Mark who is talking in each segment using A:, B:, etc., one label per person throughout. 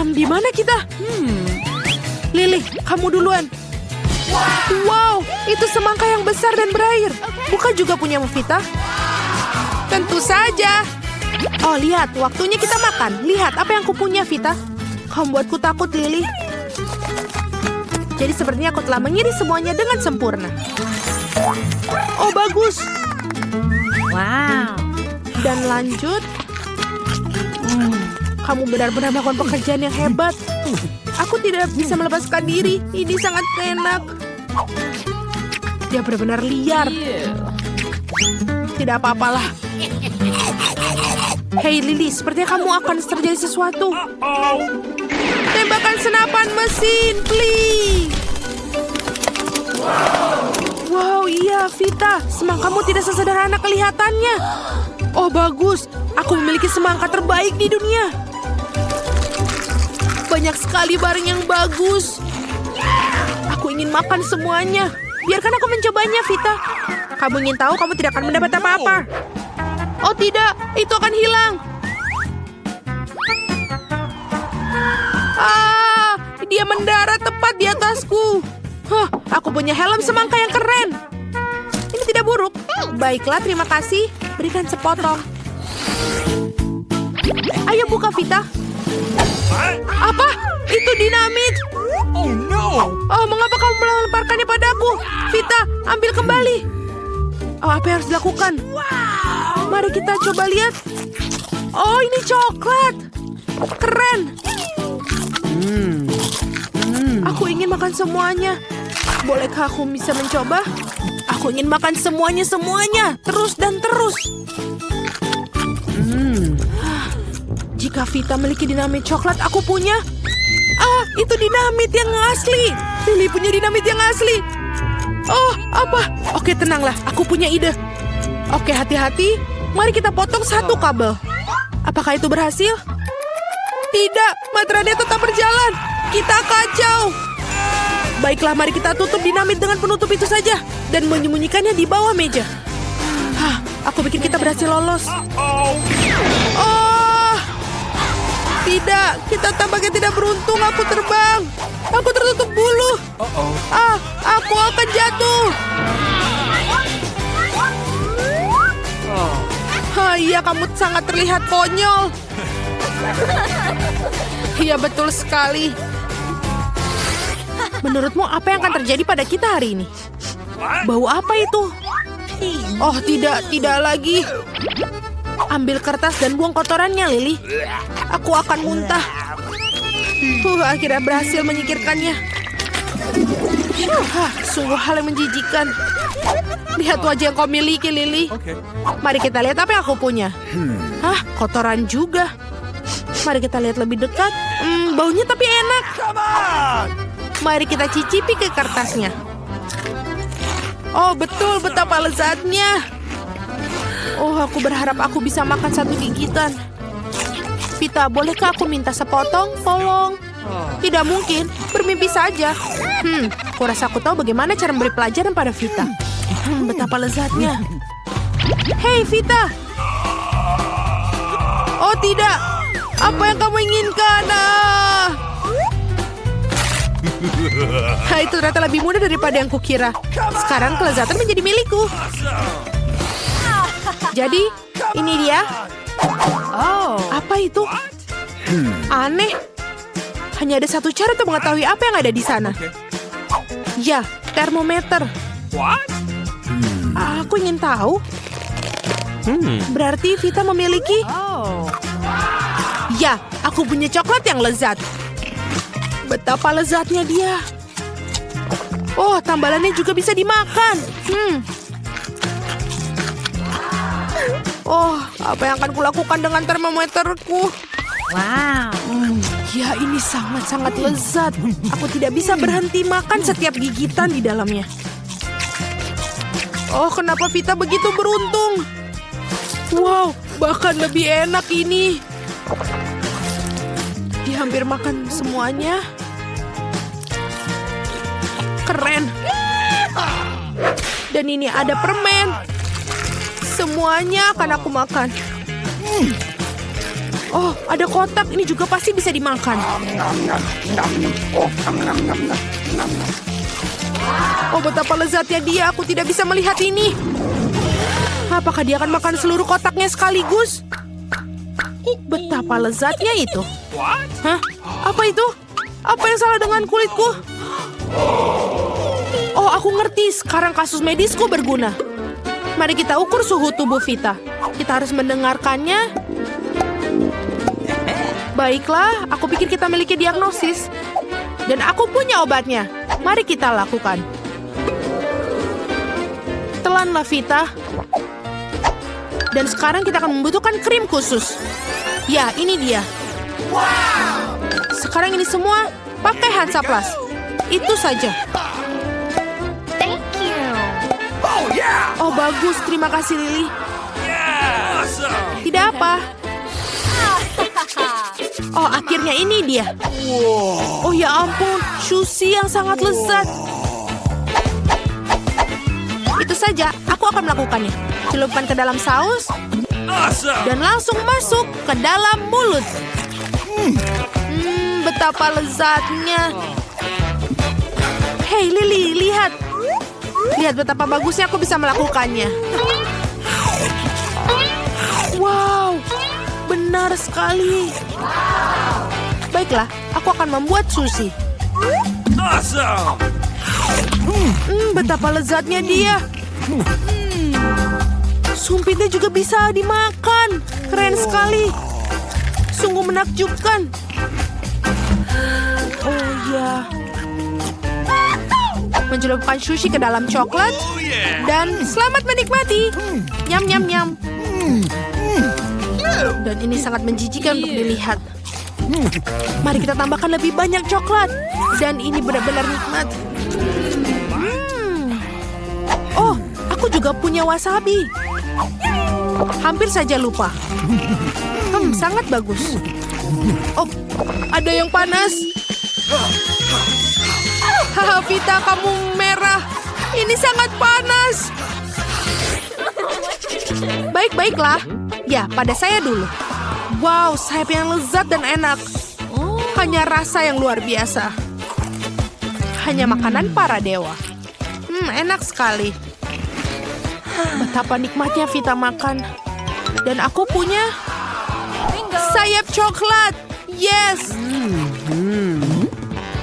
A: Di mana kita? Lily, kamu duluan. Wow, itu semangka yang besar dan berair. Bukan juga punya Vita? Tentu saja. Oh, lihat, waktunya kita makan. Lihat apa yang kupunya, Vita. Kamu buatku takut, Lily. Jadi sepertinya aku telah mengiris semuanya dengan sempurna. Oh, bagus.
B: Wow.
A: Dan lanjut. Kamu benar-benar melakukan pekerjaan yang hebat. Aku tidak bisa melepaskan diri. Ini sangat enak. Dia benar-benar liar. Tidak apa-apalah. Hei Lily, sepertinya kamu akan terjadi sesuatu. Tembakan senapan mesin, please. Wow, iya Vita. Semangkamu tidak sesederhana kelihatannya. Oh, bagus. Aku memiliki semangka terbaik di dunia. Banyak sekali barang yang bagus. Aku ingin makan semuanya. Biarkan aku mencobanya, Vita. Kamu ingin tahu kamu tidak akan mendapat apa-apa. Oh tidak, itu akan hilang. Dia mendarat tepat di atasku. Aku punya helm semangka yang keren. Ini tidak buruk. Baiklah, terima kasih. Berikan sepotong. Ayo buka, Vita. Apa? Itu dinamit.
C: Oh no!
A: Oh, mengapa kamu melemparkannya padaku? Vita, ambil kembali. Oh, apa yang harus dilakukan? Mari kita coba lihat. Oh, ini coklat. Keren. Aku ingin makan semuanya. Bolehkah aku bisa mencoba? Aku ingin makan semuanya. Terus dan terus. Jika Vita memiliki dinamit coklat, aku punya. Itu dinamit yang asli. Lily punya dinamit yang asli. Oh, apa? Oke, tenanglah. Aku punya ide. Oke, hati-hati. Mari kita potong satu kabel. Apakah itu berhasil? Tidak, materai tetap berjalan. Kita kacau. Baiklah, mari kita tutup dinamit dengan penutup itu saja. Dan menyembunyikannya di bawah meja. Aku pikir kita berhasil lolos. Oh, tidak. Kita tampaknya tidak beruntung. Aku terbang. Aku tertutup bulu. Aku akan jatuh. Iya, kamu sangat terlihat konyol. Iya, betul sekali. Menurutmu apa yang akan terjadi pada kita hari ini? Bau apa itu? Oh, tidak lagi. Ambil kertas dan buang kotorannya, Lily. Aku akan muntah. Akhirnya berhasil menyingkirkannya. Sungguh hal yang menjijikan. Lihat wajah yang kau miliki, Lily. Mari kita lihat apa yang aku punya. Kotoran juga. Mari kita lihat lebih dekat. Baunya tapi enak. Mari kita cicipi ke kertasnya. Oh, betul, betapa lezatnya. Oh, aku berharap aku bisa makan satu gigitan. Vita, bolehkah aku minta sepotong? Tolong. Tidak mungkin, bermimpi saja. Kurasa aku tahu bagaimana cara memberi pelajaran pada Vita. Betapa lezatnya. Hei, Vita. Oh, tidak. Apa yang kamu inginkan? Itu ternyata lebih mudah daripada yang kukira. Sekarang kelezatan menjadi milikku. Jadi, ini dia. Apa itu? Aneh. Hanya ada satu cara untuk mengetahui apa yang ada di sana. Ya, termometer. Aku ingin tahu. Berarti Vita memiliki... Ya, aku punya coklat yang lezat. Betapa lezatnya dia. Oh, tambalannya juga bisa dimakan. Oh, apa yang akan kulakukan dengan termometerku?
B: Wow.
A: Ya, ini sangat-sangat lezat. Aku tidak bisa berhenti makan setiap gigitan di dalamnya. Oh, kenapa Vita begitu beruntung? Wow, bahkan lebih enak ini. Dia hampir makan semuanya. Keren. Dan ini ada permen. Semuanya akan aku makan. Oh, ada kotak. Ini juga pasti bisa dimakan. Oh, betapa lezatnya dia. Aku tidak bisa melihat ini. Apakah dia akan makan seluruh kotaknya sekaligus? Betapa lezatnya itu. Hah? Apa itu? Apa yang salah dengan kulitku? Oh, aku ngerti. Sekarang kasus medisku berguna. Mari kita ukur suhu tubuh Vita. Kita harus mendengarkannya. Baiklah, aku pikir kita memiliki diagnosis. Dan aku punya obatnya. Mari kita lakukan. Telanlah Vita. Dan sekarang kita akan membutuhkan krim khusus. Ya, ini dia. Sekarang ini semua pakai Hansaplast. Itu saja.
B: Thank you.
A: Oh, bagus. Terima kasih, Lily. Tidak apa. Oh, akhirnya ini dia. Oh, ya ampun. Sushi yang sangat lezat. Itu saja. Aku akan melakukannya. Celupkan ke dalam saus. Dan langsung masuk ke dalam mulut. Betapa lezatnya. Hei, Lily, lihat. Lihat betapa bagusnya aku bisa melakukannya. Wow, benar sekali. Baiklah, aku akan membuat sushi. Betapa lezatnya dia. Sumpitnya juga bisa dimakan. Keren sekali. Sungguh menakjubkan. Oh ya. Mencelupkan sushi ke dalam coklat. Dan selamat menikmati. Nyam, nyam, nyam. Dan ini sangat menjijikan untuk dilihat. Mari kita tambahkan lebih banyak coklat. Dan ini benar-benar nikmat. Oh, aku juga punya wasabi. Hampir saja lupa. Sangat bagus. Oh, ada yang panas. Haha, Vita, kamu merah. Ini sangat panas. Baik-baiklah. Ya, pada saya dulu. Wow, sayap yang lezat dan enak. Hanya rasa yang luar biasa. Hanya makanan para dewa. Enak sekali. Betapa nikmatnya Vita makan. Dan aku punya sayap coklat. Yes.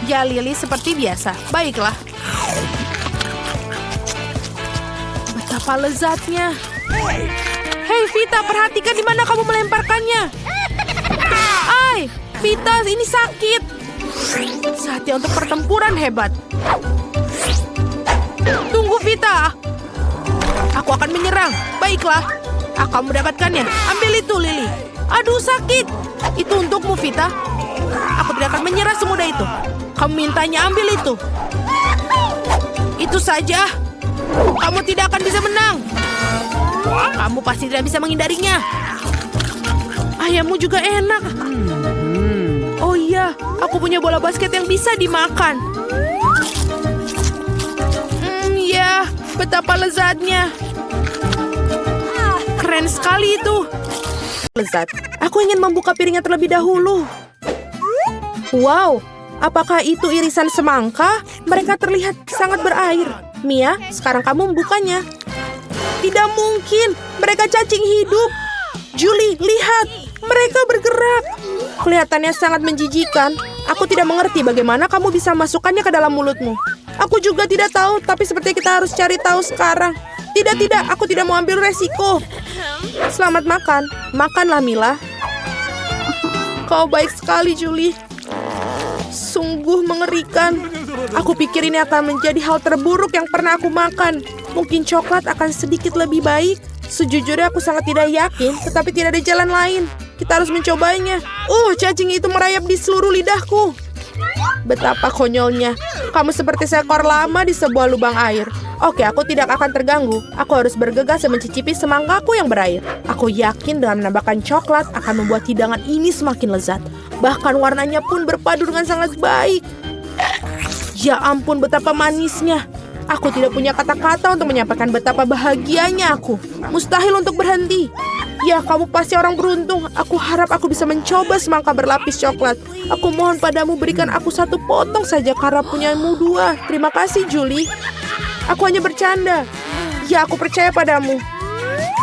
A: Ya, Lily, seperti biasa. Baiklah. Betapa lezatnya. Hei, Vita, perhatikan di mana kamu melemparkannya. Ai, Vita, ini sakit. Saatnya untuk pertempuran hebat. Tunggu, Vita. Aku akan menyerang. Baiklah. Aku mendapatkannya. Ambil itu, Lily. Aduh, sakit. Itu untukmu, Vita. Aku tidak akan menyerah semudah itu. Kamu mintanya, ambil itu. Itu saja. Kamu tidak akan bisa menang. Kamu pasti tidak bisa menghindarinya. Ayammu juga enak. Oh iya, aku punya bola basket yang bisa dimakan. Ya, betapa lezatnya. Keren sekali itu. Lezat. Aku ingin membuka piringnya terlebih dahulu. Wow, apakah itu irisan semangka? Mereka terlihat sangat berair. Mia, sekarang kamu membukanya. Tidak mungkin, mereka cacing hidup. Julie, lihat, mereka bergerak. Kelihatannya sangat menjijikan. Aku tidak mengerti bagaimana kamu bisa masukkannya ke dalam mulutmu. Aku juga tidak tahu, tapi seperti kita harus cari tahu sekarang. Tidak, aku tidak mau ambil resiko. Selamat makan. Makanlah, Mila. Kau baik sekali, Julie. Sungguh mengerikan. Aku pikir ini akan menjadi hal terburuk yang pernah aku makan. Mungkin coklat akan sedikit lebih baik. Sejujurnya aku sangat tidak yakin, tetapi tidak ada jalan lain. Kita harus mencobanya. Cacing itu merayap di seluruh lidahku. Betapa konyolnya. Kamu seperti seekor lama di sebuah lubang air. Oke, aku tidak akan terganggu. Aku harus bergegas dan mencicipi semangkaku yang berair. Aku yakin dengan menambahkan coklat akan membuat hidangan ini semakin lezat. Bahkan warnanya pun berpadu dengan sangat baik. Ya ampun, betapa manisnya. Aku tidak punya kata-kata untuk menyampaikan betapa bahagianya aku. Mustahil untuk berhenti. Ya, kamu pasti orang beruntung. Aku harap aku bisa mencoba semangka berlapis coklat. Aku mohon padamu berikan aku satu potong saja karena punyamu 2. Terima kasih, Julie. Aku hanya bercanda. Ya, aku percaya padamu.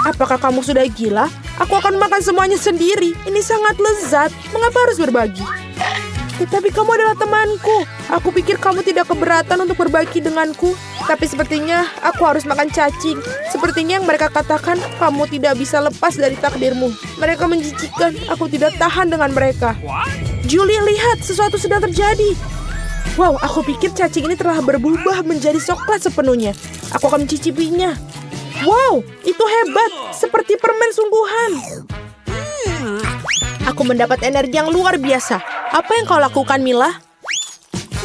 A: Apakah kamu sudah gila? Aku akan makan semuanya sendiri. Ini sangat lezat. Mengapa harus berbagi? Tetapi kamu adalah temanku. Aku pikir kamu tidak keberatan untuk berbagi denganku. Tapi sepertinya aku harus makan cacing. Sepertinya yang mereka katakan, kamu tidak bisa lepas dari takdirmu. Mereka menjijikkan. Aku tidak tahan dengan mereka. Julie, lihat, sesuatu sedang terjadi. Wow, aku pikir cacing ini telah berubah menjadi coklat sepenuhnya. Aku akan mencicipinya. Wow, itu hebat. Seperti permen sungguhan. Aku mendapat energi yang luar biasa. Apa yang kau lakukan, Mila?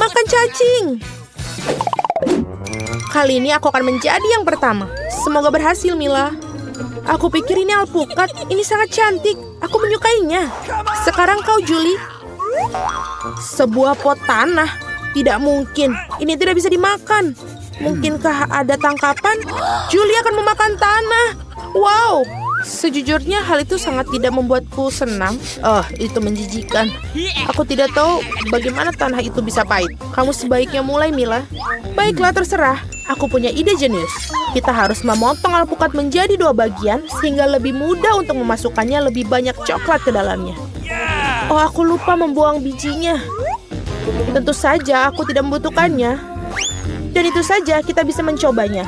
A: Makan cacing. Kali ini aku akan menjadi yang pertama. Semoga berhasil, Mila. Aku pikir ini alpukat. Ini sangat cantik. Aku menyukainya. Sekarang kau, Julie. Sebuah pot tanah. Tidak mungkin. Ini tidak bisa dimakan. Mungkinkah ada tangkapan? Julie akan memakan tanah. Wow. Sejujurnya hal itu sangat tidak membuatku senang. Itu menjijikan. Aku tidak tahu bagaimana tanah itu bisa pahit. Kamu sebaiknya mulai, Mila. Baiklah, terserah. Aku punya ide jenius. Kita harus memotong alpukat menjadi 2 bagian sehingga lebih mudah untuk memasukkannya lebih banyak coklat ke dalamnya. Oh, aku lupa membuang bijinya. Tentu saja aku tidak membutuhkannya. Dan itu saja kita bisa mencobanya.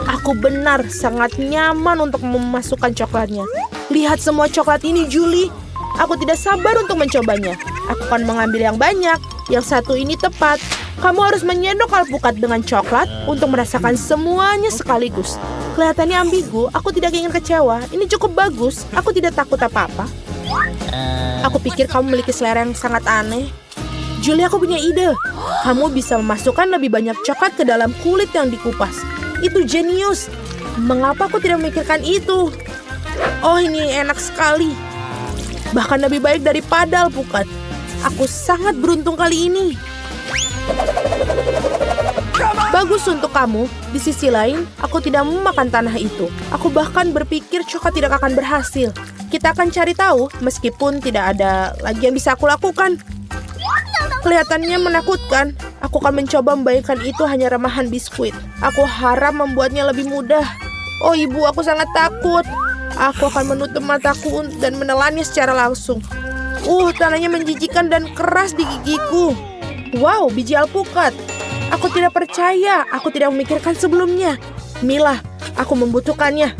A: Aku benar sangat nyaman untuk memasukkan coklatnya. Lihat semua coklat ini, Julie. Aku tidak sabar untuk mencobanya. Aku akan mengambil yang banyak. Yang satu ini tepat. Kamu harus menyendok alpukat dengan coklat untuk merasakan semuanya sekaligus. Kelihatannya ambigu. Aku tidak ingin kecewa. Ini cukup bagus. Aku tidak takut apa-apa. Aku pikir kamu memiliki selera yang sangat aneh. Julie, aku punya ide. Kamu bisa memasukkan lebih banyak coklat ke dalam kulit yang dikupas. Itu jenius. Mengapa aku tidak memikirkan itu? Oh, ini enak sekali. Bahkan lebih baik daripada alpukat. Aku sangat beruntung kali ini. Bagus untuk kamu. Di sisi lain, aku tidak memakan tanah itu. Aku bahkan berpikir coklat tidak akan berhasil. Kita akan cari tahu, meskipun tidak ada lagi yang bisa aku lakukan. Kelihatannya menakutkan. Aku akan mencoba membayangkan itu hanya remahan biskuit. Aku harap membuatnya lebih mudah. Oh, ibu, aku sangat takut. Aku akan menutup mataku dan menelannya secara langsung. Tanahnya menjijikan dan keras di gigiku. Wow, biji alpukat. Aku tidak percaya. Aku tidak memikirkan sebelumnya. Mila, aku membutuhkannya.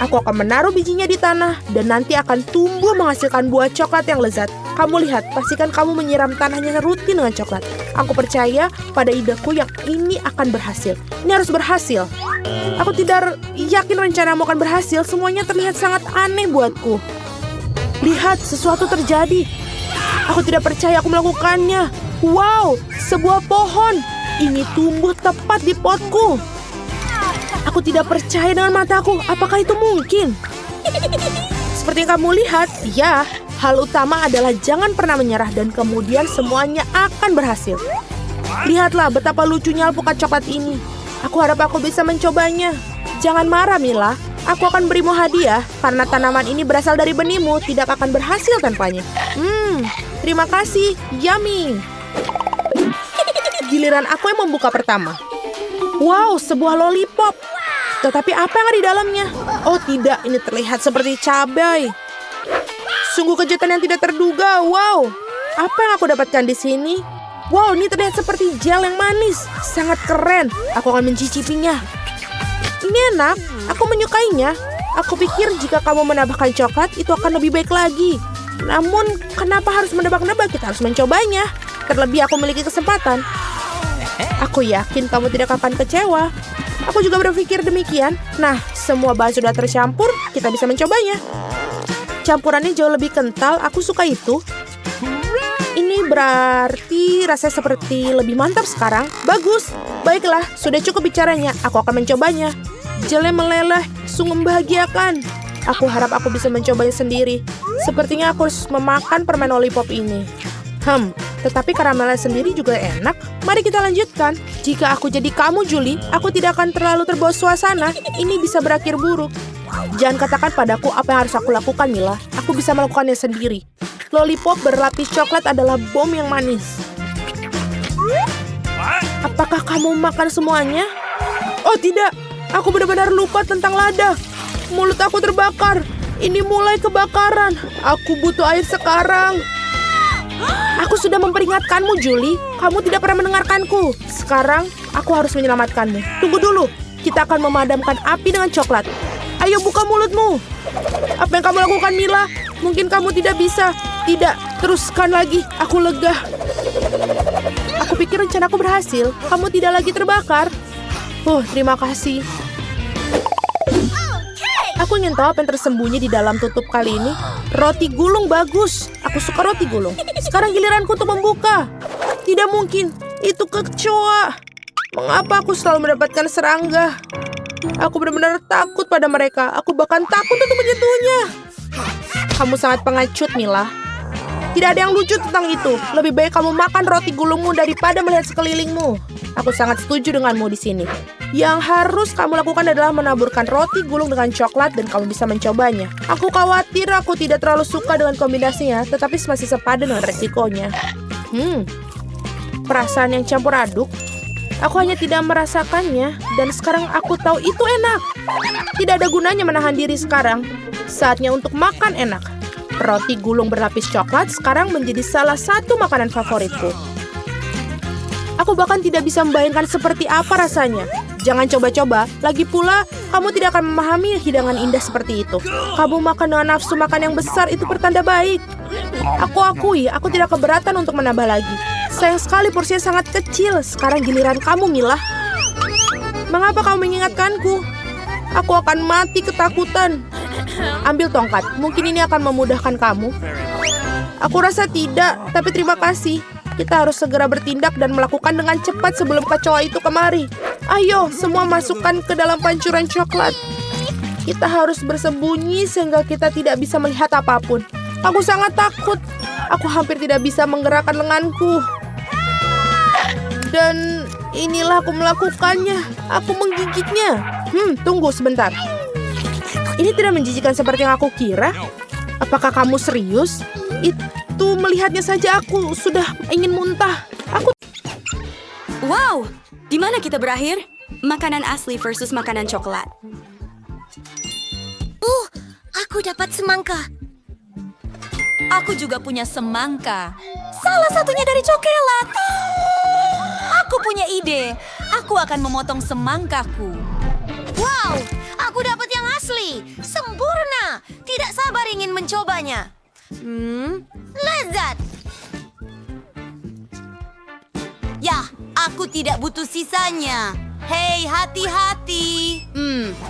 A: Aku akan menaruh bijinya di tanah dan nanti akan tumbuh menghasilkan buah coklat yang lezat. Kamu lihat, pastikan kamu menyiram tanahnya rutin dengan coklat. Aku percaya pada ideku yang ini akan berhasil. Ini harus berhasil. Aku tidak yakin rencanamu akan berhasil. Semuanya terlihat sangat aneh buatku. Lihat, sesuatu terjadi. Aku tidak percaya aku melakukannya. Wow, sebuah pohon. Ini tumbuh tepat di potku. Aku tidak percaya dengan mataku. Apakah itu mungkin? Seperti yang kamu lihat, ya, hal utama adalah jangan pernah menyerah dan kemudian semuanya akan berhasil. Lihatlah betapa lucunya alpukat coklat ini. Aku harap aku bisa mencobanya. Jangan marah, Mila. Aku akan berimu hadiah karena tanaman ini berasal dari benihmu, tidak akan berhasil tanpanya. Terima kasih. Yummy. Giliran aku yang membuka pertama. Wow, sebuah lollipop. Tetapi apa yang ada di dalamnya? Oh tidak, ini terlihat seperti cabai. Sungguh kejutan yang tidak terduga. Wow, apa yang aku dapatkan di sini? Wow, ini terlihat seperti gel yang manis. Sangat keren. Aku akan mencicipinya. Ini enak. Aku menyukainya. Aku pikir jika kamu menambahkan coklat, itu akan lebih baik lagi. Namun, kenapa harus menebak-nebak? Kita harus mencobanya. Terlebih aku memiliki kesempatan. Aku yakin kamu tidak akan kecewa. Aku juga berpikir demikian. Nah, semua bahan sudah tercampur, kita bisa mencobanya. Campurannya jauh lebih kental, aku suka itu. Ini berarti rasanya seperti lebih mantap sekarang. Bagus. Baiklah, sudah cukup bicaranya. Aku akan mencobanya. Gelnya meleleh, sungguh membahagiakan. Aku harap aku bisa mencobanya sendiri. Sepertinya aku harus memakan permen lollipop ini. Tetapi karamelnya sendiri juga enak. Mari kita lanjutkan. Jika aku jadi kamu, Julie, aku tidak akan terlalu terbawa suasana. Ini bisa berakhir buruk. Jangan katakan padaku apa yang harus aku lakukan, Mila. Aku bisa melakukannya sendiri. Lollipop berlapis coklat adalah bom yang manis. Apakah kamu makan semuanya? Oh tidak, aku benar-benar lupa tentang lada. Mulut aku terbakar. Ini mulai kebakaran. Aku butuh air sekarang. Aku sudah memperingatkanmu, Julie. Kamu tidak pernah mendengarkanku. Sekarang, aku harus menyelamatkanmu. Tunggu dulu. Kita akan memadamkan api dengan coklat. Ayo buka mulutmu. Apa yang kamu lakukan, Mila? Mungkin kamu tidak bisa. Tidak, teruskan lagi. Aku lega. Aku pikir rencanaku berhasil. Kamu tidak lagi terbakar. Terima kasih. Aku ingin tahu apa yang tersembunyi di dalam tutup kali ini. Roti gulung bagus. Aku suka roti gulung. Sekarang giliranku untuk membuka. Tidak mungkin. Itu kecoa. Mengapa aku selalu mendapatkan serangga? Aku benar-benar takut pada mereka. Aku bahkan takut untuk menyentuhnya. Kamu sangat pengecut, Mila. Tidak ada yang lucu tentang itu. Lebih baik kamu makan roti gulungmu daripada melihat sekelilingmu. Aku sangat setuju denganmu di sini. Yang harus kamu lakukan adalah menaburkan roti gulung dengan coklat dan kamu bisa mencobanya. Aku khawatir aku tidak terlalu suka dengan kombinasinya, tetapi masih sepadan dengan resikonya. Perasaan yang campur aduk. Aku hanya tidak merasakannya, dan sekarang aku tahu itu enak. Tidak ada gunanya menahan diri sekarang. Saatnya untuk makan enak. Roti gulung berlapis coklat sekarang menjadi salah satu makanan favoritku. Aku bahkan tidak bisa membayangkan seperti apa rasanya. Jangan coba-coba, lagi pula kamu tidak akan memahami hidangan indah seperti itu. Kamu makan dengan nafsu makan yang besar itu pertanda baik. Aku akui, aku tidak keberatan untuk menambah lagi. Sayang sekali porsinya sangat kecil. Sekarang giliran kamu, Mila. Mengapa kamu mengingatkanku? Aku akan mati ketakutan. Ambil tongkat, mungkin ini akan memudahkan kamu. Aku rasa tidak, tapi terima kasih. Kita harus segera bertindak dan melakukan dengan cepat sebelum kecoa itu kemari. Ayo, semua masukkan ke dalam pancuran coklat. Kita harus bersembunyi sehingga kita tidak bisa melihat apapun. Aku sangat takut. Aku hampir tidak bisa menggerakkan lenganku. Dan inilah aku melakukannya. Aku menggigitnya. Tunggu sebentar. Ini tidak menjijikan seperti yang aku kira. Apakah kamu serius? Itu melihatnya saja aku sudah ingin muntah.
C: Wow, di mana kita berakhir? Makanan asli versus makanan coklat.
B: Aku dapat semangka.
C: Aku juga punya semangka. Salah satunya dari coklat. Aku punya ide. Aku akan memotong semangkaku.
B: Wow, aku dapat yang asli. Sempurna. Tidak sabar ingin mencobanya. Lezat.
C: Ya, aku tidak butuh sisanya. Hei, hati-hati.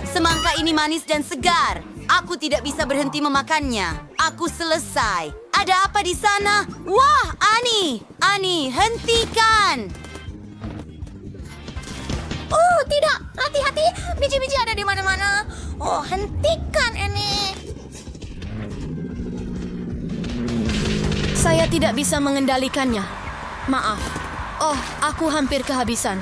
C: Semangka ini manis dan segar. Aku tidak bisa berhenti memakannya. Aku selesai. Ada apa di sana? Wah, Ani, hentikan.
B: Tidak. Hati-hati. Biji-biji ada di mana-mana. Hentikan ini.
D: Saya tidak bisa mengendalikannya. Maaf. Aku hampir kehabisan.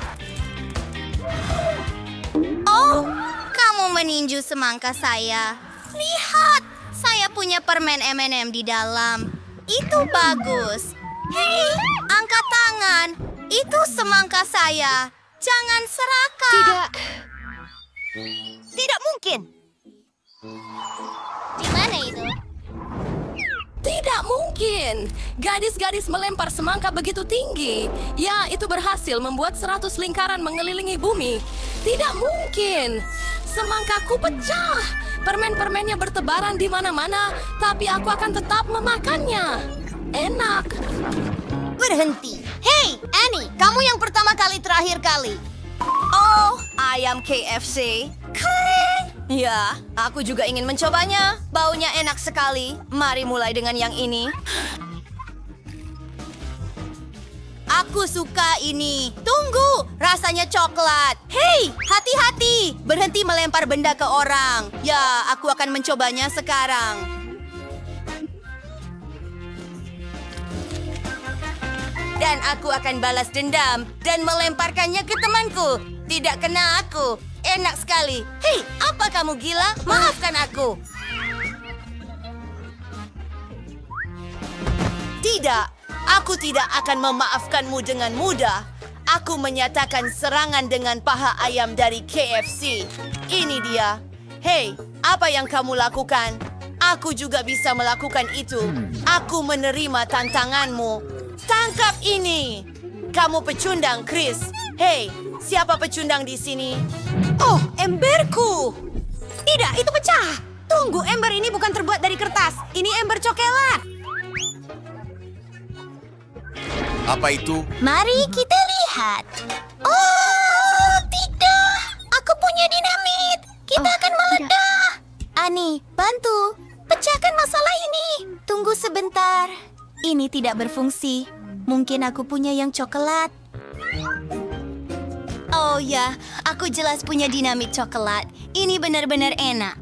B: Kamu meninju semangka saya. Lihat, saya punya permen M&M di dalam. Itu bagus. Hei, angkat tangan. Itu semangka saya. Jangan serakah. Tidak mungkin. Di mana itu?
D: Tidak mungkin. Gadis-gadis melempar semangka begitu tinggi. Ya, itu berhasil membuat 100 lingkaran mengelilingi bumi. Tidak mungkin. Semangkaku pecah. Permen-permennya bertebaran di mana-mana, tapi aku akan tetap memakannya. Enak.
B: Berhenti. Hei, Annie, kamu yang pertama kali terakhir kali.
C: Ayam KFC.
B: Keren.
C: Ya, aku juga ingin mencobanya. Baunya enak sekali. Mari mulai dengan yang ini. Aku suka ini. Tunggu, rasanya coklat. Hei, hati-hati. Berhenti melempar benda ke orang. Ya, aku akan mencobanya sekarang. Dan aku akan balas dendam dan melemparkannya ke temanku. Tidak kena aku. enak sekali. Hei, apa kamu gila? Maafkan aku. Tidak, aku tidak akan memaafkanmu dengan mudah. Aku menyatakan serangan dengan paha ayam dari KFC. Ini dia. Hei, apa yang kamu lakukan? Aku juga bisa melakukan itu. Aku menerima tantanganmu. Tangkap ini. Kamu pecundang, Chris. Hei, siapa pecundang di sini? Oh, emberku. Tidak, itu pecah. Tunggu, ember ini bukan terbuat dari kertas. Ini ember coklat.
E: Apa itu?
B: Mari kita lihat. Oh, tidak. Aku punya dinamit. Kita akan meledak. Ani, bantu. Pecahkan masalah ini. Tunggu sebentar. Ini tidak berfungsi. Mungkin aku punya yang coklat. Oh ya, aku jelas punya dinamit coklat. Ini benar-benar enak.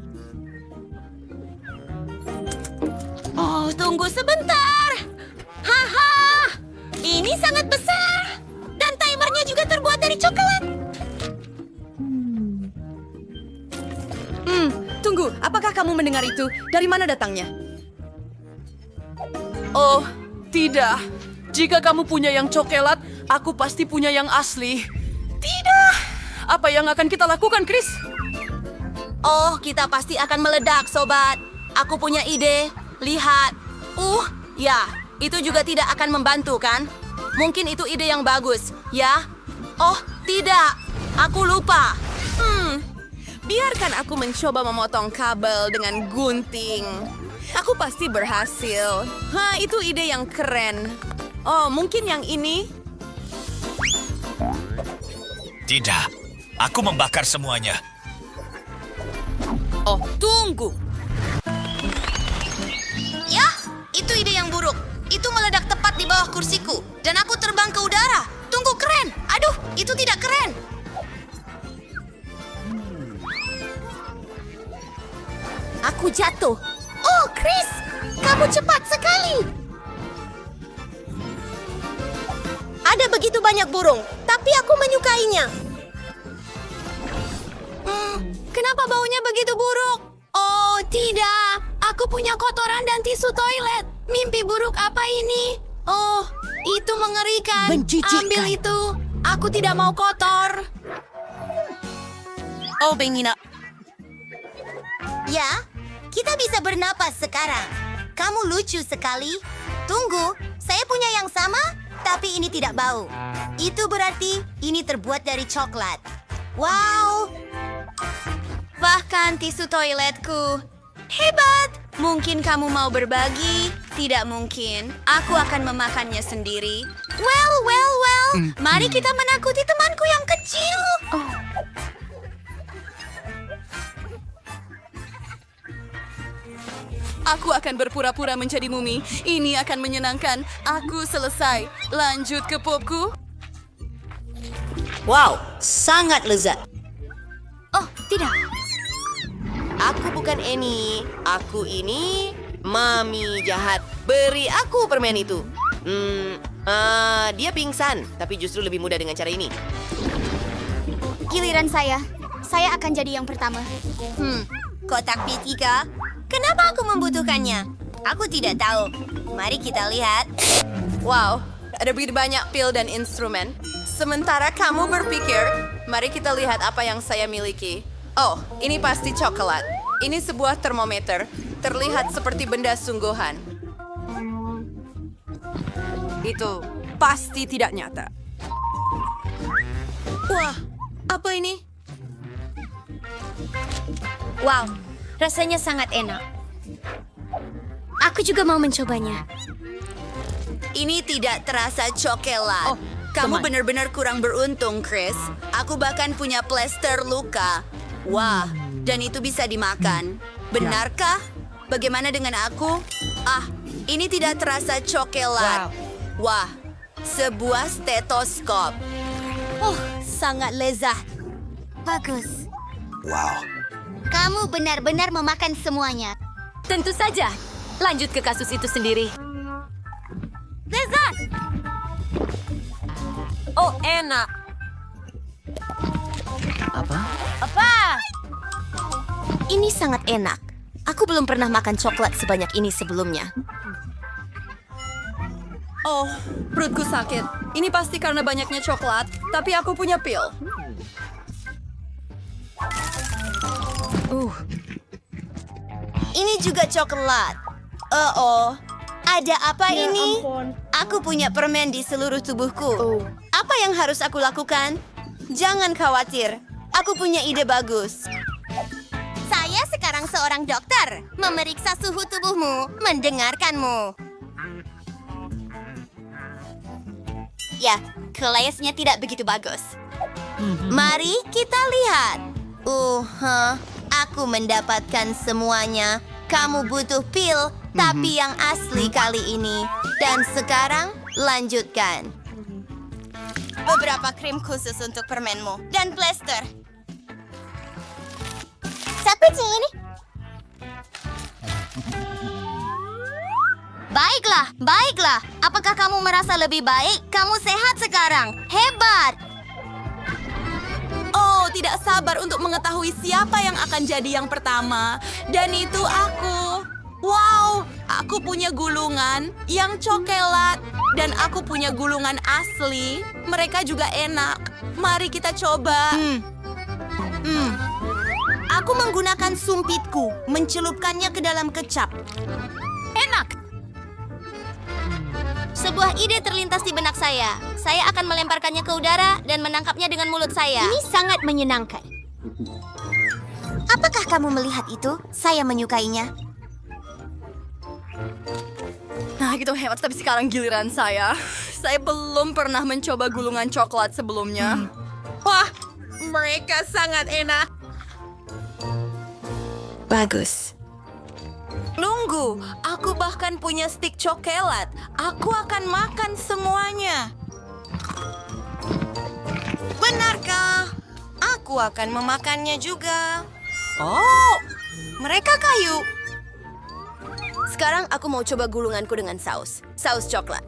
B: Oh, tunggu sebentar. Haha. Ini sangat besar. Dan timernya juga terbuat dari coklat.
C: Tunggu, apakah kamu mendengar itu? Dari mana datangnya? Oh, tidak. Jika kamu punya yang coklat, aku pasti punya yang asli. Tidak. Apa yang akan kita lakukan, Chris? Oh, kita pasti akan meledak, sobat. Aku punya ide. Lihat. Ya. Itu juga tidak akan membantu, kan? Mungkin itu ide yang bagus, ya? Oh, tidak. Aku lupa. Biarkan aku mencoba memotong kabel dengan gunting. Aku pasti berhasil. Itu ide yang keren. Oh, mungkin yang ini?
E: Tidak. Aku membakar semuanya.
C: Oh, tunggu. Ya, itu ide yang buruk. Itu meledak tepat di bawah kursiku. Dan aku terbang ke udara. Tunggu, keren. Aduh, itu tidak keren. Aku jatuh.
B: Oh, Chris. Kamu cepat sekali. Ada begitu banyak burung, tapi aku menyukainya.
D: Kenapa baunya begitu buruk? Oh, tidak. Aku punya kotoran dan tisu toilet. Mimpi buruk apa ini? Oh, itu mengerikan.
B: Menjijikkan.
D: Ambil itu. Aku tidak mau kotor.
C: Oh, Bengina.
B: Ya, kita bisa bernapas sekarang. Kamu lucu sekali. Tunggu, saya punya yang sama, tapi ini tidak bau. Itu berarti ini terbuat dari coklat. Wow.
C: Bahkan tisu toiletku. Hebat! Mungkin kamu mau berbagi? Tidak mungkin. Aku akan memakannya sendiri. Well. Mari kita menakuti temanku yang kecil. Aku akan berpura-pura menjadi mumi. Ini akan menyenangkan. Aku selesai. Lanjut ke popku.
B: Wow, sangat lezat.
C: Oh, tidak.
F: Aku bukan Annie. Aku ini Mami jahat. Beri aku permen itu. Dia pingsan, tapi justru lebih mudah dengan cara ini.
B: Giliran saya. Saya akan jadi yang pertama.
C: Kotak P3? Kenapa aku membutuhkannya? Aku tidak tahu. Mari kita lihat. Wow, ada begitu banyak pil dan instrumen. Sementara kamu berpikir, mari kita lihat apa yang saya miliki. Oh, ini pasti coklat. Ini sebuah termometer. Terlihat seperti benda sungguhan. Itu pasti tidak nyata. Wah, apa ini?
B: Wow, rasanya sangat enak. Aku juga mau mencobanya.
C: Ini tidak terasa coklat. Kamu benar-benar kurang beruntung, Chris. Aku bahkan punya plester luka. Wah, dan itu bisa dimakan. Benarkah? Bagaimana dengan aku? Ini tidak terasa coklat. Wah, sebuah stetoskop.
B: Sangat lezat. Bagus.
E: Wow.
B: Kamu benar-benar memakan semuanya.
D: Tentu saja. Lanjut ke kasus itu sendiri.
B: Lezat!
D: Oh, enak.
G: Apa
B: Ini sangat enak. Aku belum pernah makan coklat sebanyak ini sebelumnya.
C: Oh, perutku sakit. Ini pasti karena banyaknya coklat, tapi aku punya pil.
B: Ini juga coklat. Ada apa ini? Aku punya permen di seluruh tubuhku. Apa yang harus aku lakukan? Jangan khawatir. Aku punya ide bagus. Saya sekarang seorang dokter. Memeriksa suhu tubuhmu, mendengarkanmu. Ya, kelasnya tidak begitu bagus. Mari kita lihat. Aku mendapatkan semuanya. Kamu butuh pil, tapi yang asli kali ini. Dan sekarang, lanjutkan. Beberapa krim khusus untuk permenmu. Dan plester. Seperti ini. Baiklah. Apakah kamu merasa lebih baik? Kamu sehat sekarang. Hebat.
C: Oh, tidak sabar untuk mengetahui siapa yang akan jadi yang pertama. Dan itu aku. Wow, aku punya gulungan yang coklat. Dan aku punya gulungan asli. Mereka juga enak. Mari kita coba.
B: Aku menggunakan sumpitku, mencelupkannya ke dalam kecap. Enak. Sebuah ide terlintas di benak saya. Saya akan melemparkannya ke udara dan menangkapnya dengan mulut saya. Ini sangat menyenangkan. Apakah kamu melihat itu? Saya menyukainya.
C: Nah, gitu hebat. Tapi sekarang giliran saya. Saya belum pernah mencoba gulungan coklat sebelumnya. Wah, mereka sangat enak.
B: Bagus.
C: Tunggu, aku bahkan punya stik coklat. Aku akan makan semuanya.
B: Benarkah? Aku akan memakannya juga.
C: Oh,
B: Mereka kayu. Sekarang aku mau coba gulunganku dengan saus. Saus coklat.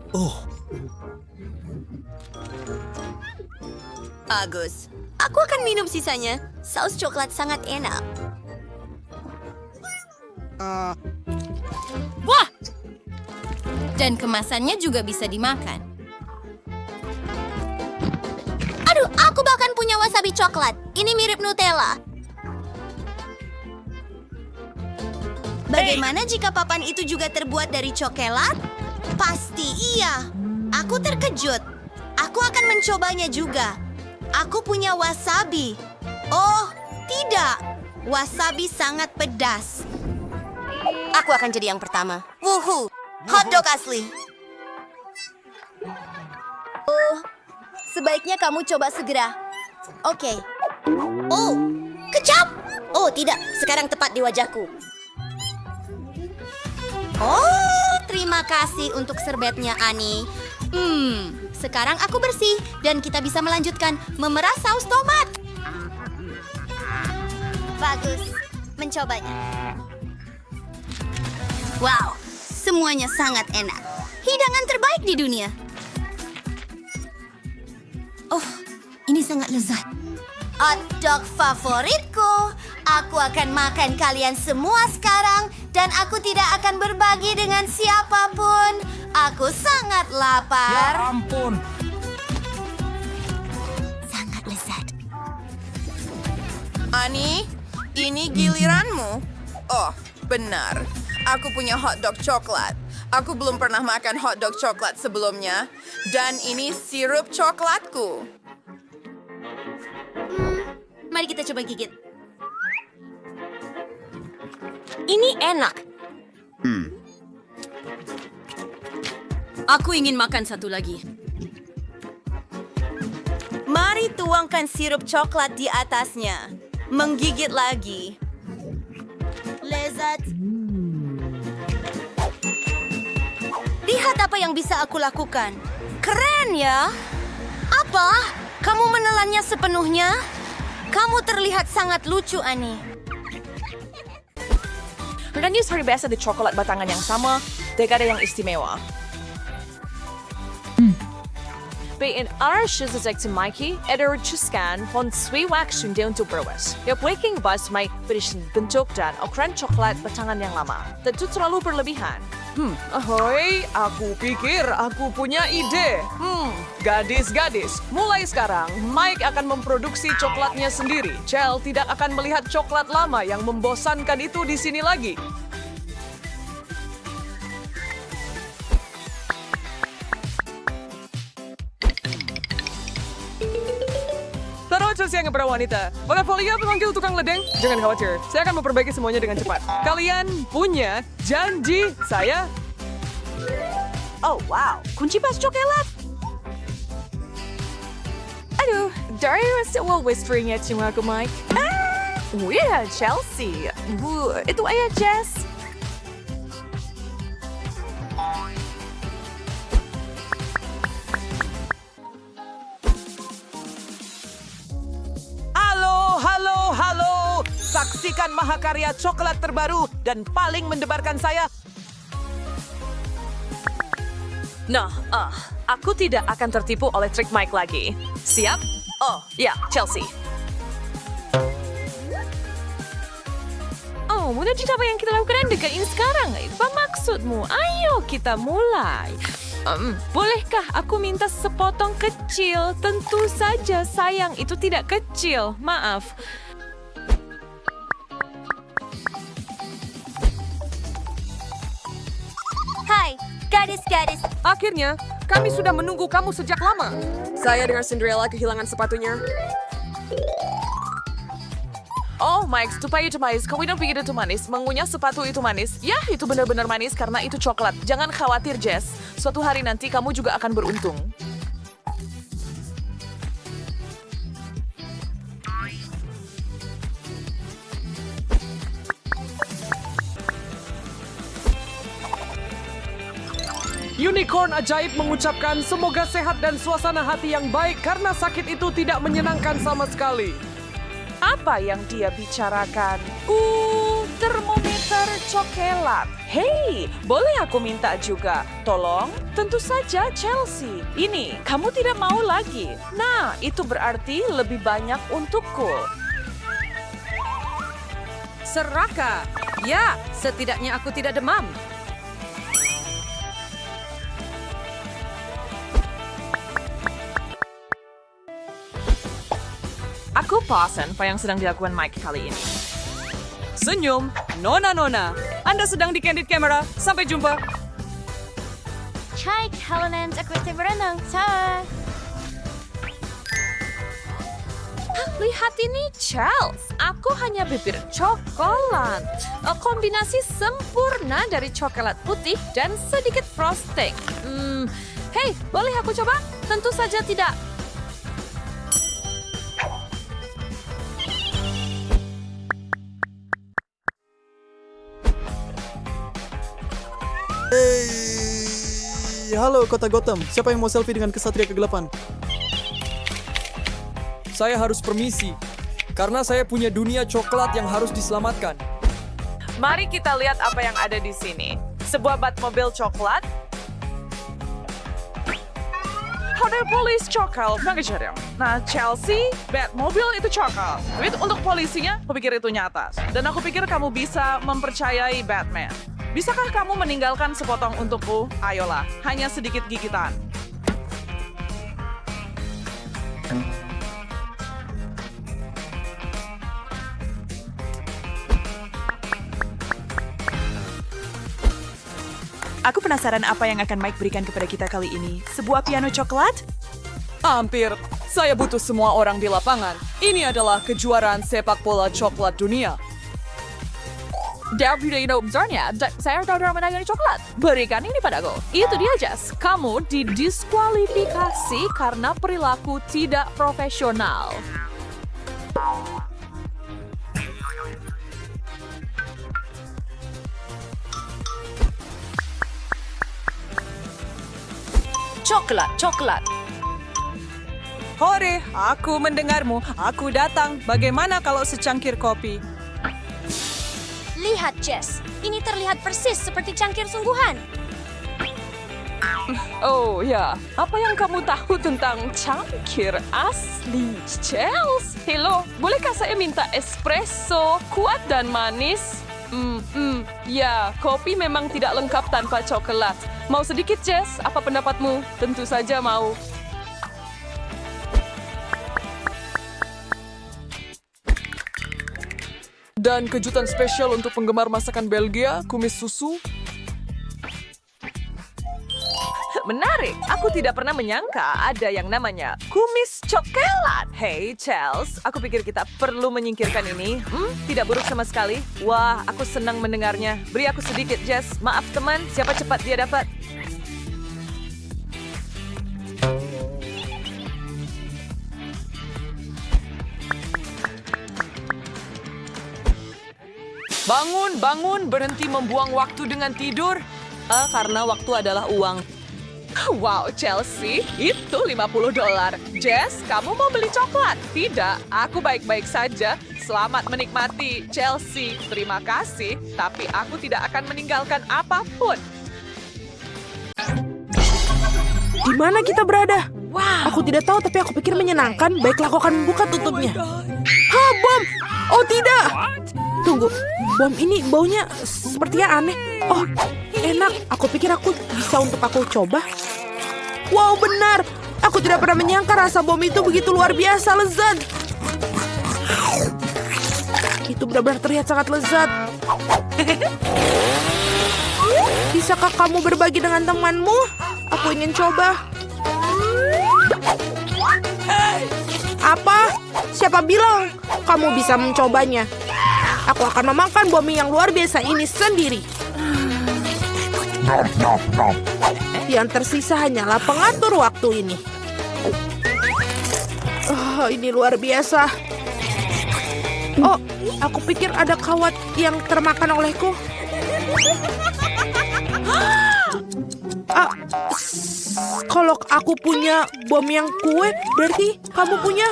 B: Bagus. Aku akan minum sisanya. Saus coklat sangat enak.
D: Wah! Dan kemasannya juga bisa dimakan.
B: Aduh, aku bahkan punya wasabi coklat. Ini mirip Nutella. Bagaimana jika papan itu juga terbuat dari coklat? Pasti iya. Aku terkejut. Aku akan mencobanya juga. Aku punya wasabi. Oh, tidak. Wasabi sangat pedas. Aku akan jadi yang pertama. Wuhu, hotdog asli. Oh, sebaiknya kamu coba segera. Oke. Oh, kecap. Oh, tidak. Sekarang tepat di wajahku. Oh, terima kasih untuk serbetnya, Ani. Sekarang aku bersih dan kita bisa melanjutkan memerah saus tomat. Bagus. Mencobanya. Wow, semuanya sangat enak. Hidangan terbaik di dunia. Oh, ini sangat lezat. Hotdog favoritku. Aku akan makan kalian semua sekarang dan aku tidak akan berbagi dengan siapapun. Aku sangat lapar.
E: Ya ampun.
B: Sangat lezat.
G: Ani, ini giliranmu. Oh, benar. Aku punya hotdog coklat. Aku belum pernah makan hotdog coklat sebelumnya. Dan ini sirup coklatku.
B: Mari kita coba gigit. Ini enak.
C: aku ingin makan satu lagi. Mari tuangkan sirup coklat di atasnya. Menggigit lagi.
B: Lezat. Lihat apa yang bisa aku lakukan. Keren ya. Apa? Kamu menelannya sepenuhnya? Kamu terlihat sangat lucu, Ani.
H: Bukannya hari biasa di coklat batangan yang sama, tidak ada yang istimewa. in arşızecekti Mikey, ederucuskan pon swiwak sunde untuk berwas. Ya breaking bus may berishin bentuk dan ukuran coklat batangan yang lama. Tentu terlalu berlebihan.
I: Ahoy, aku pikir aku punya ide. Gadis-gadis, mulai sekarang Mike akan memproduksi coklatnya sendiri. Chel tidak akan melihat coklat lama yang membosankan itu di sini lagi. Terus yang wanita. Monopolia memanggil tukang ledeng? Jangan khawatir, saya akan memperbaiki semuanya dengan cepat. Kalian punya janji saya?
H: Oh wow, kunci pas coklat. Aduh, dari rasa whispering ya cuma aku Mike. Iya Chelsea. Bu, itu ayah Jess.
I: Halo. Saksikan mahakarya coklat terbaru dan paling mendebarkan saya.
H: Nah, aku tidak akan tertipu oleh trik Mike lagi. Siap? Oh, ya, Chelsea. Oh, mudah tidak apa yang kita lakukan deketin sekarang. Apa maksudmu? Ayo kita mulai. Bolehkah aku minta sepotong kecil? Tentu saja, sayang, itu tidak kecil. Maaf.
B: Hai, gadis-gadis.
I: Akhirnya, kami sudah menunggu kamu sejak lama. Saya dengar Cinderella kehilangan sepatunya.
H: Oh, Mike, supaya itu manis. Kamu tidak pikir itu manis? Mengunyah sepatu itu manis? Ya, itu benar-benar manis karena itu coklat. Jangan khawatir, Jess. Suatu hari nanti kamu juga akan beruntung.
I: Unicorn ajaib mengucapkan semoga sehat dan suasana hati yang baik karena sakit itu tidak menyenangkan sama sekali.
H: Apa yang dia bicarakan? Termometer coklat. Hei, boleh aku minta juga? Tolong? Tentu saja, Chelsea. Ini, kamu tidak mau lagi. Nah, itu berarti lebih banyak untukku.
I: Seraka. Ya, setidaknya aku tidak demam.
H: Aku bosan apa yang sedang dilakukan Mike kali ini.
I: Senyum, Nona. Anda sedang di Candid Camera. Sampai jumpa.
B: Cai Helen, aku berenang. Cai.
H: Lihat ini, Charles. Aku hanya bibir coklat. Kombinasi sempurna dari coklat putih dan sedikit frosting. Hei, boleh aku coba? Tentu saja tidak.
J: Hey, halo kota Gotham. Siapa yang mau selfie dengan kesatria kegelapan?
I: Saya harus permisi, karena saya punya dunia coklat yang harus diselamatkan.
H: Mari kita lihat apa yang ada di sini. Sebuah Batmobile coklat. Hotel polis coklat. Nah, Chelsea, Batmobile itu coklat. Tapi untuk polisinya, aku pikir itu nyata. Dan aku pikir kamu bisa mempercayai Batman. Bisakah kamu meninggalkan sepotong untukku? Ayolah, hanya sedikit gigitan. Aku penasaran apa yang akan Mike berikan kepada kita kali ini. Sebuah piano coklat?
I: Hampir. Saya butuh semua orang di lapangan. Ini adalah kejuaraan sepak bola coklat dunia.
H: Dia tidak besarnya, saya tahu orang menangani coklat. Berikan ini padaku. Itu dia, Jess. Kamu didiskualifikasi karena perilaku tidak profesional. Coklat.
I: Hore, aku mendengarmu. Aku datang. Bagaimana kalau secangkir kopi?
B: Lihat, Jess. Ini terlihat persis seperti cangkir sungguhan.
I: Oh ya, apa yang kamu tahu tentang cangkir asli Chels? Hello, bolehkah saya minta espresso kuat dan manis? Ya, kopi memang tidak lengkap tanpa coklat. Mau sedikit, Jess? Apa pendapatmu? Tentu saja mau. Dan kejutan spesial untuk penggemar masakan Belgia, kumis susu. Menarik, aku tidak pernah menyangka ada yang namanya kumis coklat. Hey, Chels, aku pikir kita perlu menyingkirkan ini. Tidak buruk sama sekali. Wah, aku senang mendengarnya. Beri aku sedikit, Jess. Maaf, teman. Siapa cepat dia dapat? Bangun, bangun, berhenti membuang waktu dengan tidur. Karena waktu adalah uang. Wow, Chelsea, itu $50. Jess, kamu mau beli coklat? Tidak, aku baik-baik saja. Selamat menikmati, Chelsea. Terima kasih, tapi aku tidak akan meninggalkan apapun.
A: Di mana kita berada? Aku tidak tahu, tapi aku pikir menyenangkan. Baiklah, aku akan membuka tutupnya. Hah, bom! Oh, tidak! Tunggu, bom ini baunya sepertinya aneh. Oh, enak. Aku pikir aku bisa untuk aku coba. Wow, benar. Aku tidak pernah menyangka rasa bom itu begitu luar biasa lezat. Itu benar-benar terlihat sangat lezat. Bisakah kamu berbagi dengan temanmu? Aku ingin coba. Apa? Siapa bilang kamu bisa mencobanya? Aku akan memakan bom yang luar biasa ini sendiri. Yang tersisa hanyalah pengatur waktu ini. Oh, ini luar biasa. Oh, aku pikir ada kawat yang termakan olehku. Kalau aku punya bom yang kue, berarti kamu punya.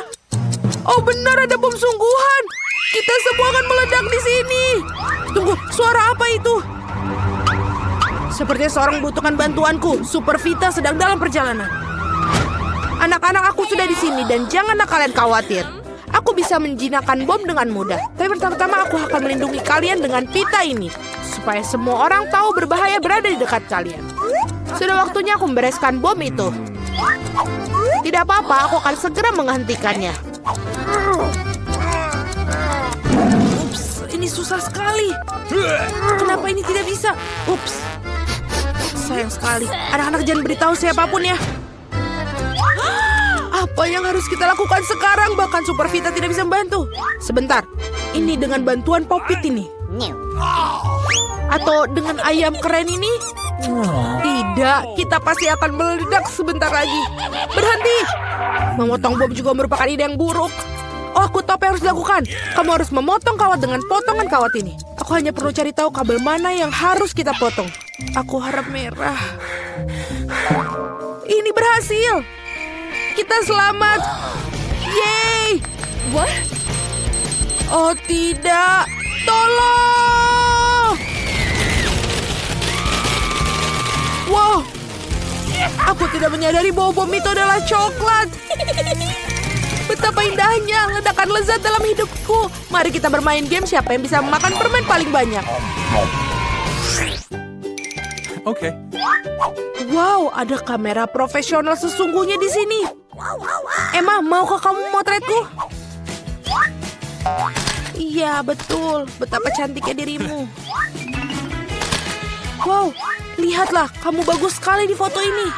A: Oh, benar, ada bom sungguhan. Kita semua akan meledak di sini. Tunggu, suara apa itu? Sepertinya seorang membutuhkan bantuanku. Super Vita sedang dalam perjalanan. Anak-anak, aku sudah di sini dan janganlah kalian khawatir. Aku bisa menjinakkan bom dengan mudah. Tapi pertama-tama aku akan melindungi kalian dengan pita ini. Supaya semua orang tahu berbahaya berada di dekat kalian. Sudah waktunya aku membereskan bom itu. Tidak apa-apa, aku akan segera menghentikannya. Ups, ini susah sekali. Kenapa ini tidak bisa? Ups, sayang sekali. Anak-anak jangan beritahu siapapun ya. Apa yang harus kita lakukan sekarang? Bahkan Super Vita tidak bisa membantu. Sebentar, ini dengan bantuan Popit ini. Atau dengan ayam keren ini? Tidak, kita pasti akan meledak sebentar lagi. Berhenti! Memotong bom juga merupakan ide yang buruk. Oh, aku tahu apa yang harus dilakukan. Kamu harus memotong kawat dengan potongan kawat ini. Aku hanya perlu cari tahu kabel mana yang harus kita potong. Aku harap merah. Ini berhasil. Kita selamat. Yeay!
D: What?
A: Oh tidak. Tolong! Wow. Aku tidak menyadari bahwa bom itu adalah coklat. Betapa indahnya ledakan lezat dalam hidupku. Mari kita bermain game siapa yang bisa memakan permen paling banyak.
J: Oke.
A: Wow, ada kamera profesional sesungguhnya di sini. Emma, maukah kamu memotretku? Iya, betul. Betapa cantiknya dirimu. Wow, lihatlah, kamu bagus sekali di foto ini.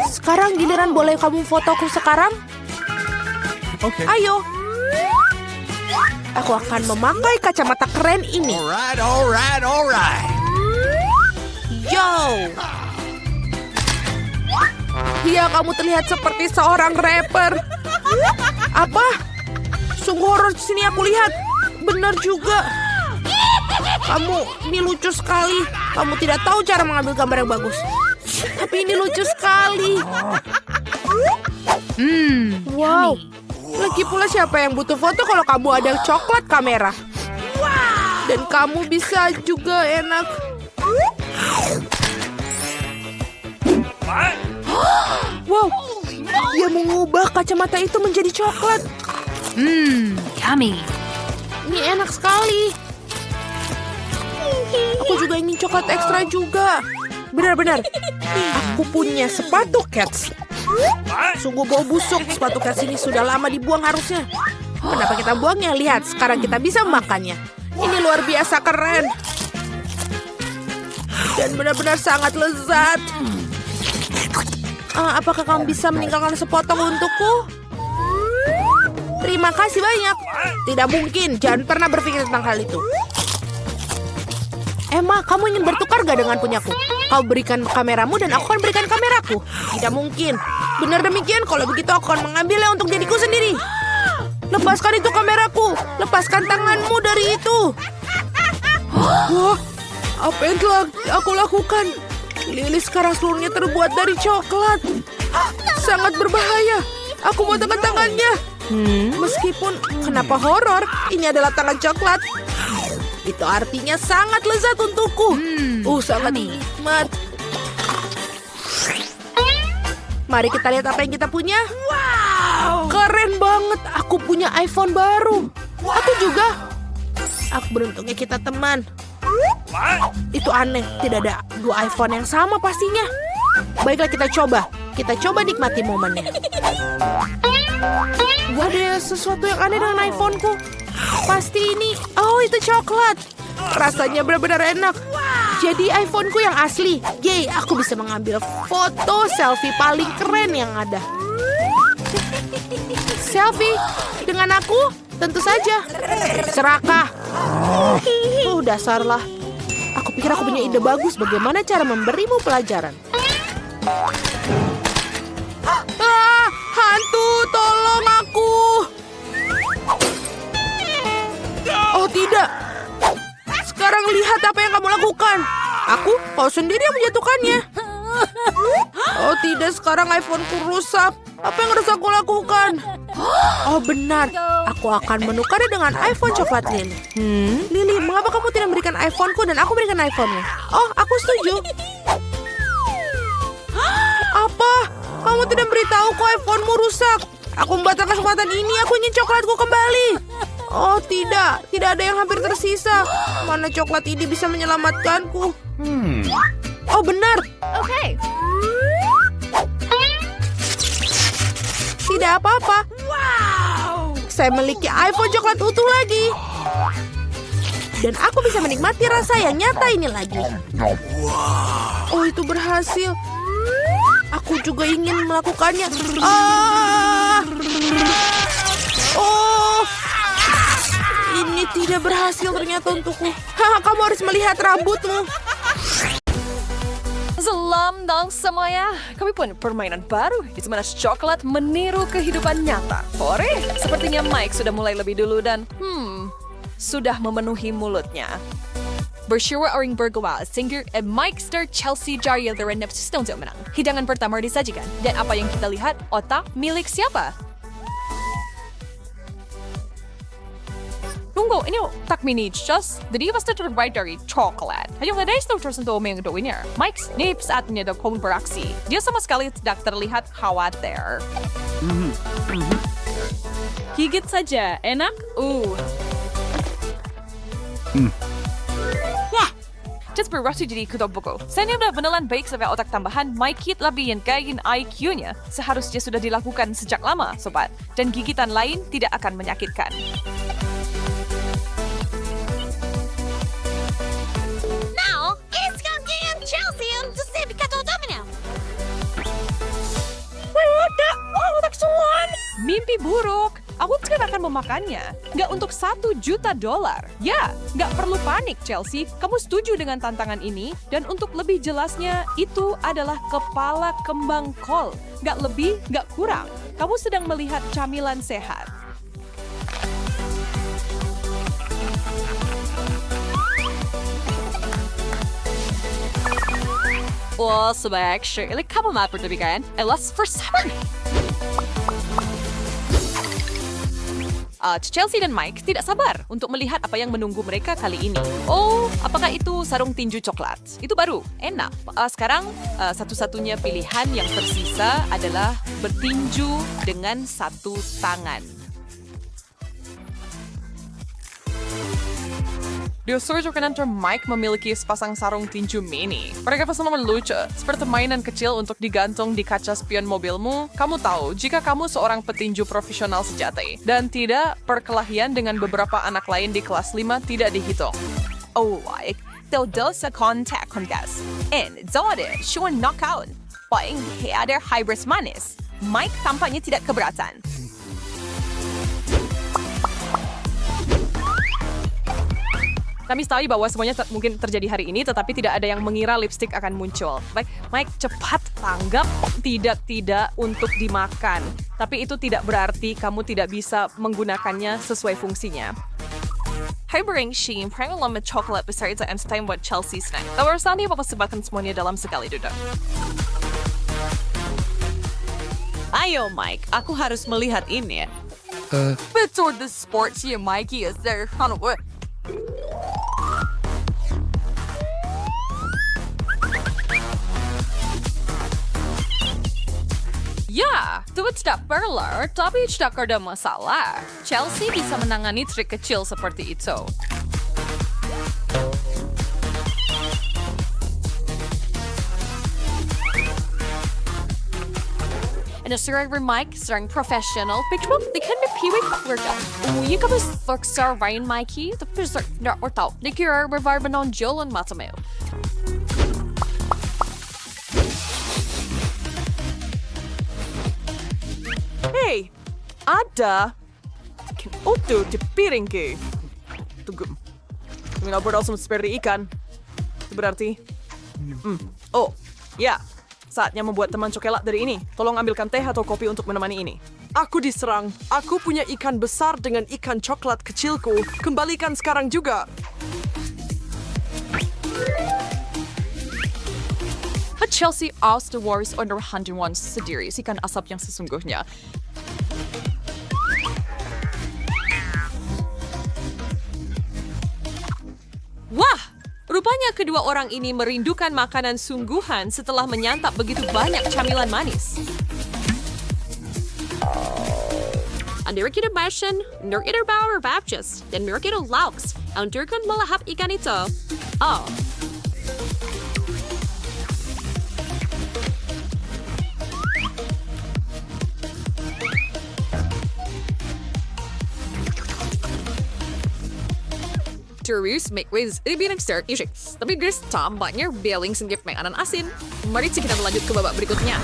A: Sekarang giliran boleh kamu fotoku sekarang?
J: Oke.
A: Ayo. Aku akan memakai kacamata keren ini.
E: Alright.
A: Yo. Iya, kamu terlihat seperti seorang rapper. Apa? Sungguh horor di sini aku lihat. Benar juga. Kamu ini lucu sekali. Kamu tidak tahu cara mengambil gambar yang bagus. Tapi ini lucu sekali. Wow. Lagi pula siapa yang butuh foto kalau kamu ada coklat kamera? Dan kamu bisa juga enak. Wow, dia mengubah kacamata itu menjadi coklat.
C: Yummy.
A: Ini enak sekali. Aku juga ingin coklat ekstra juga. Benar-benar. Aku punya sepatu Cats. Sungguh bau busuk. Sepatu Cats ini sudah lama dibuang harusnya. Kenapa kita buangnya? Lihat, sekarang kita bisa memakannya. Ini luar biasa keren. Dan benar-benar sangat lezat. Apakah kamu bisa meninggalkan sepotong untukku? Terima kasih banyak. Tidak mungkin, jangan pernah berpikir tentang hal itu. Emma, kamu ingin bertukar gak dengan punyaku? Kau berikan kameramu dan aku akan berikan kameraku. Tidak mungkin. Benar demikian, kalau begitu aku akan mengambilnya untuk diriku sendiri. Lepaskan itu kameraku. Lepaskan tanganmu dari itu. Wah, apa yang telah aku lakukan? Lili sekarang seluruhnya terbuat dari coklat. Sangat berbahaya. Aku mau tekan tangannya. Meskipun kenapa horor, ini adalah tangan coklat. Itu artinya sangat lezat untukku. Sangat nikmat. Mari kita lihat apa yang kita punya. Wow, keren banget. Aku punya iPhone baru. Aku juga. Aku beruntungnya kita teman. Itu aneh, tidak ada dua iPhone yang sama pastinya. Baiklah kita coba. Kita coba nikmati momennya. Wah, ada sesuatu yang aneh dengan iPhone-ku. Pasti ini. Oh, itu coklat. Rasanya benar-benar enak. Jadi iPhone-ku yang asli. Yeay, aku bisa mengambil foto selfie paling keren yang ada. Selfie dengan aku? Tentu saja. Serakah. Dasarlah. Aku pikir aku punya ide bagus bagaimana cara memberimu pelajaran. Hantu, tolong aku. Oh tidak. Sekarang lihat apa yang kamu lakukan. Kau sendiri yang menjatuhkannya. Oh tidak, sekarang iPhone-ku rusak. Apa yang harus aku lakukan? Oh benar, aku akan menukarnya dengan iPhone coklat Lili. Lili, mengapa kamu tidak memberikan iPhone-ku dan aku berikan iPhone-nya? Oh, aku setuju. Apa? Kamu tidak beritahuku iPhone-mu rusak. Aku membatalkan kesempatan ini, aku ingin coklatku kembali. Oh tidak, tidak ada yang hampir tersisa. Mana coklat ini bisa menyelamatkanku? Oh benar. Oke. Tidak apa-apa. Wow. Saya memiliki iPhone coklat utuh lagi. Dan aku bisa menikmati rasa yang nyata ini lagi. Oh, itu berhasil. Aku juga ingin melakukannya. Oh. Ini tidak berhasil ternyata untukku. Kamu harus melihat rambutmu.
I: Salam dong semuanya. Kami punya permainan baru di mana coklat meniru kehidupan nyata. Ore, sepertinya Mike sudah mulai lebih dulu dan sudah memenuhi mulutnya. Bersua orang bergawa, singer Mike Star Chelsea Jariel dari Nepsi Stones yang menang. Hidangan pertama disajikan. Dan apa yang kita lihat, otak milik siapa? Tunggu, ini otak mini just jadi pasti terbuat dari coklat. Hanya ada yang tersentuh yang keduanya. Mike Snape saatnya dapat beraksi. Dia sama sekali tidak terlihat khawatir. Gigit saja, enak? Wah, just beraksi jadi kuda buku. Saya udah beneran baik sampai otak tambahan Mike lebih yang kain IQ-nya. Seharusnya sudah dilakukan sejak lama, sobat. Dan gigitan lain tidak akan menyakitkan. Mimpi buruk. Aku tidak akan memakannya. Nggak untuk $1 juta. Ya, nggak perlu panik, Chelsea. Kamu setuju dengan tantangan ini? Dan untuk lebih jelasnya, itu adalah kepala kembang kol. Nggak lebih, nggak kurang. Kamu sedang melihat camilan sehat. Well, sebaik Shirley, kamu mau berlebihan? Let's for summer. Chelsea dan Mike tidak sabar untuk melihat apa yang menunggu mereka kali ini. Oh, apakah itu sarung tinju coklat? Itu baru, enak. Sekarang satu-satunya pilihan yang tersisa adalah bertinju dengan satu tangan. Di Surgeon Kantor Mike memiliki sepasang sarung tinju mini. Mereka bersama lucu, seperti mainan kecil untuk digantung di kaca spion mobilmu. Kamu tahu, jika kamu seorang petinju profesional sejati dan tidak perkelahian dengan beberapa anak lain di kelas 5 tidak dihitung.
K: Oh, like, todo sa kontak kongas. And dode, sure knockout. Paling ada hybris manis. Mike tampaknya tidak keberatan.
I: Kami tahu bahwa semuanya mungkin terjadi hari ini, tetapi tidak ada yang mengira lipstick akan muncul. Baik, Mike, cepat tanggap tidak untuk dimakan. Tapi itu tidak berarti kamu tidak bisa menggunakannya sesuai fungsinya.
K: Hybering Sheen pernah lama coklat besar itu Einstein buat Chelsea snack. Tapi rasanya bapak sebarkan semuanya dalam sekali duduk.
C: Ayo Mike, aku harus melihat ini.
K: Betul the sports ya Mikey is there.
I: Ya, itu tidak perlu, tapi tidak ada masalah. Chelsea bisa menangani trik kecil seperti itu.
K: En seorang Mike, seorang profesional, pikir di kan piwi keluarga. Uyi ka bes faksa Ryan Mikey, tapi tidak tahu. Dikira berbarbanon jalan matamu.
H: Hey, ada utuh di piringku. Tunggu. Minum berdasar seperti ikan. Itu berarti... Oh, ya. Saatnya membuat teman coklat dari ini. Tolong ambilkan teh atau kopi untuk menemani ini. Aku diserang. Aku punya ikan besar dengan ikan coklat kecilku. Kembalikan sekarang juga.
I: Chelsea aus the Warriors under 101 sendiri, ikan asap yang sesungguhnya. Wah, rupanya kedua orang ini merindukan makanan sungguhan setelah menyantap begitu banyak camilan manis.
K: Andira kita makan, nur kita bawa baptis, dan nur kita lauks. Andira kan melahap ikan itu. Oh.
I: Terus, make ways ini bilang start music. Tapi guys, tampaknya Belling sendiri makanan asin. Mari kita lanjut ke babak berikutnya.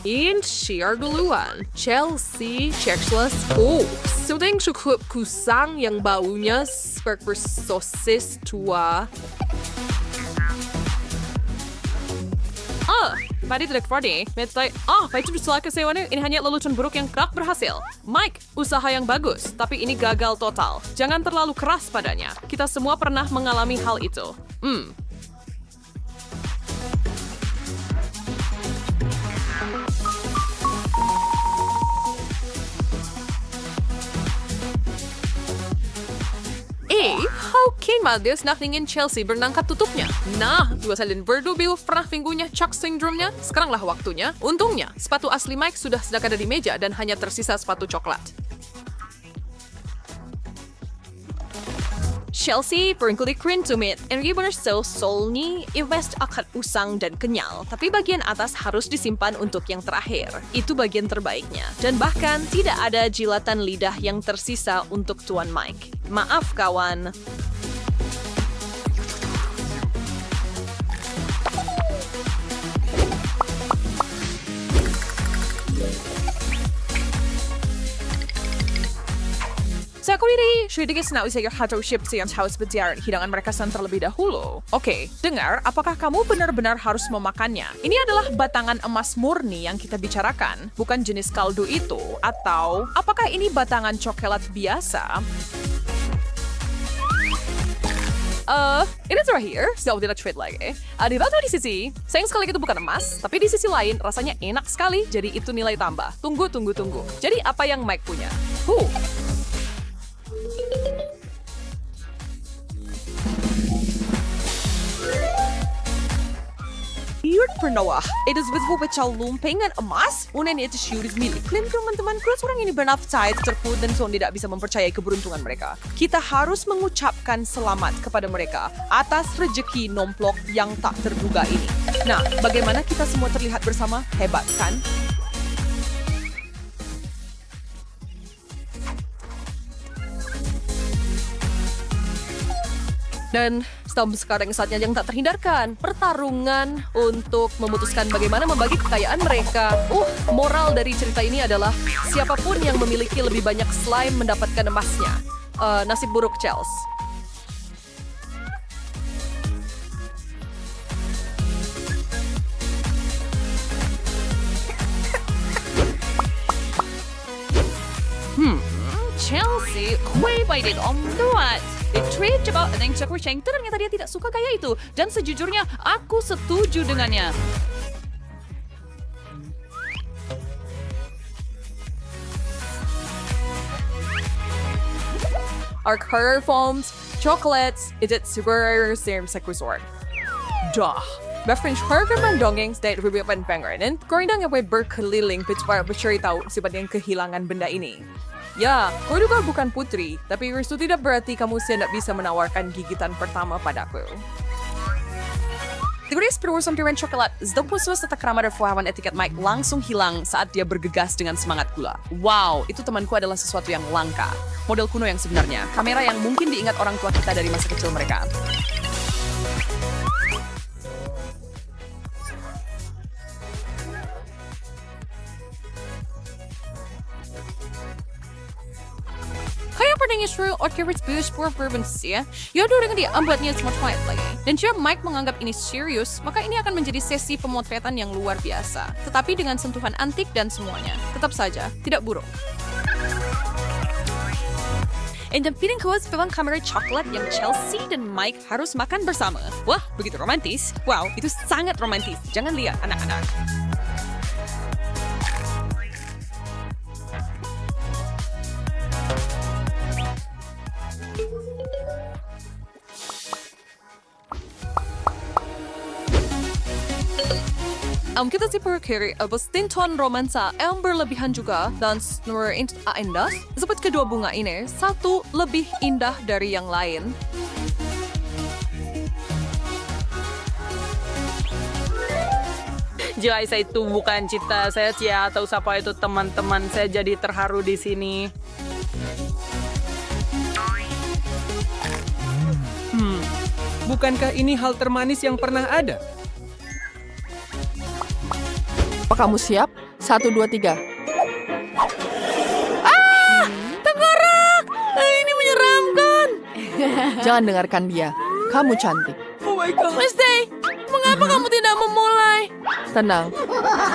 I: In share duluan. Chelsea, checkless. Oh, sudah cukup kusang yang baunya seperti sosis tua. Tadi tidak Friday, itu salah kesewaannya, ini hanya lelucon buruk yang kerap berhasil. Mike, usaha yang bagus, tapi ini gagal total. Jangan terlalu keras padanya. Kita semua pernah mengalami hal itu. How can there's nothing in Chelsea bernangkat tutupnya? Nah, dua salin berdubil pernah minggunya Chuck syndrome-nya. Sekaranglah waktunya. Untungnya, sepatu asli Mike sudah sedang ada di meja dan hanya tersisa sepatu coklat.
K: Chelsea berkulit krim tumit, and ribbon solnya invest akan usang dan kenyal. Tapi bagian atas harus disimpan untuk yang terakhir. Itu bagian terbaiknya. Dan bahkan tidak ada jilatan lidah yang tersisa untuk Tuan Mike. Maaf kawan.
H: Saya kudiri, sedikit senang usia atau ship yang harus berjalan hidangan mereka terlebih dahulu. Oke, dengar, apakah kamu benar-benar harus memakannya? Ini adalah batangan emas murni yang kita bicarakan, bukan jenis kaldu itu. Atau, apakah ini batangan coklat biasa?
K: Ini terakhir, sudah tidak trade lagi. Dibantu di sisi, sayang sekali itu bukan emas, tapi di sisi lain rasanya enak sekali, jadi itu nilai tambah. Tunggu. Jadi apa yang Mike punya? Hier pernah, it is with pecah lumpingan emas, unen itu syuris milik. Klaim teman-teman, kalau orang ini bernaftai terput dan so tidak bisa mempercayai keberuntungan mereka. Kita harus mengucapkan selamat kepada mereka atas rejeki nomplok yang tak terduga ini. Nah, bagaimana kita semua terlihat bersama? Hebat kan? Dan sekarang saatnya yang tak terhindarkan, pertarungan untuk memutuskan bagaimana membagi kekayaan mereka. Moral dari cerita ini adalah siapapun yang memiliki lebih banyak slime mendapatkan emasnya. Nasib buruk Chels. Chelsea, kue by it om tuat. Trade coba ada yang cakap ternyata dia tidak suka gaya itu. Dan sejujurnya aku setuju dengannya. Our career forms, chocolates, is it super same sex resort. Dah. Befriend harga mendongeng state ribuan pengeran. Korindang yang berkeliling para bercerita sebab yang kehilangan benda ini. Ya, kau juga bukan putri, tapi itu tidak berarti kamu tidak bisa menawarkan gigitan pertama padaku. Tegoris perusahaan piring coklat, Zdopuswa serta kerama dan etiket Mike langsung hilang saat dia bergegas dengan semangat gula. Wow, itu temanku adalah sesuatu yang langka. Model kuno yang sebenarnya, kamera yang mungkin diingat orang tua kita dari masa kecil mereka. Kayak pernah Israel Orchard Boost for Urbancy ya dengan dia membuatnya smart quiet lagi. Dan jika Mike menganggap ini serius, maka ini akan menjadi sesi pemotretan yang luar biasa. Tetapi dengan sentuhan antik dan semuanya. Tetap saja, tidak buruk. Dan feeling kuat film kamera coklat yang Chelsea dan Mike harus makan bersama. Wah, begitu romantis. Wow, itu sangat romantis. Jangan lihat anak-anak. Kita sih perkiri stinton romansa yang berlebihan juga dan nomor indah seperti kedua bunga ini satu lebih indah dari yang lain.
L: Guys, saya itu bukan cita saya Cia atau siapa itu teman-teman saya jadi terharu di sini.
M: Bukankah ini hal termanis yang pernah ada?
N: Apa kamu siap? 1, 2, 3.
A: Tengkorak! Ini menyeramkan.
N: Jangan dengarkan dia. Kamu cantik.
M: Oh my God.
A: Wednesday, mengapa kamu tidak memulai?
N: Tenang.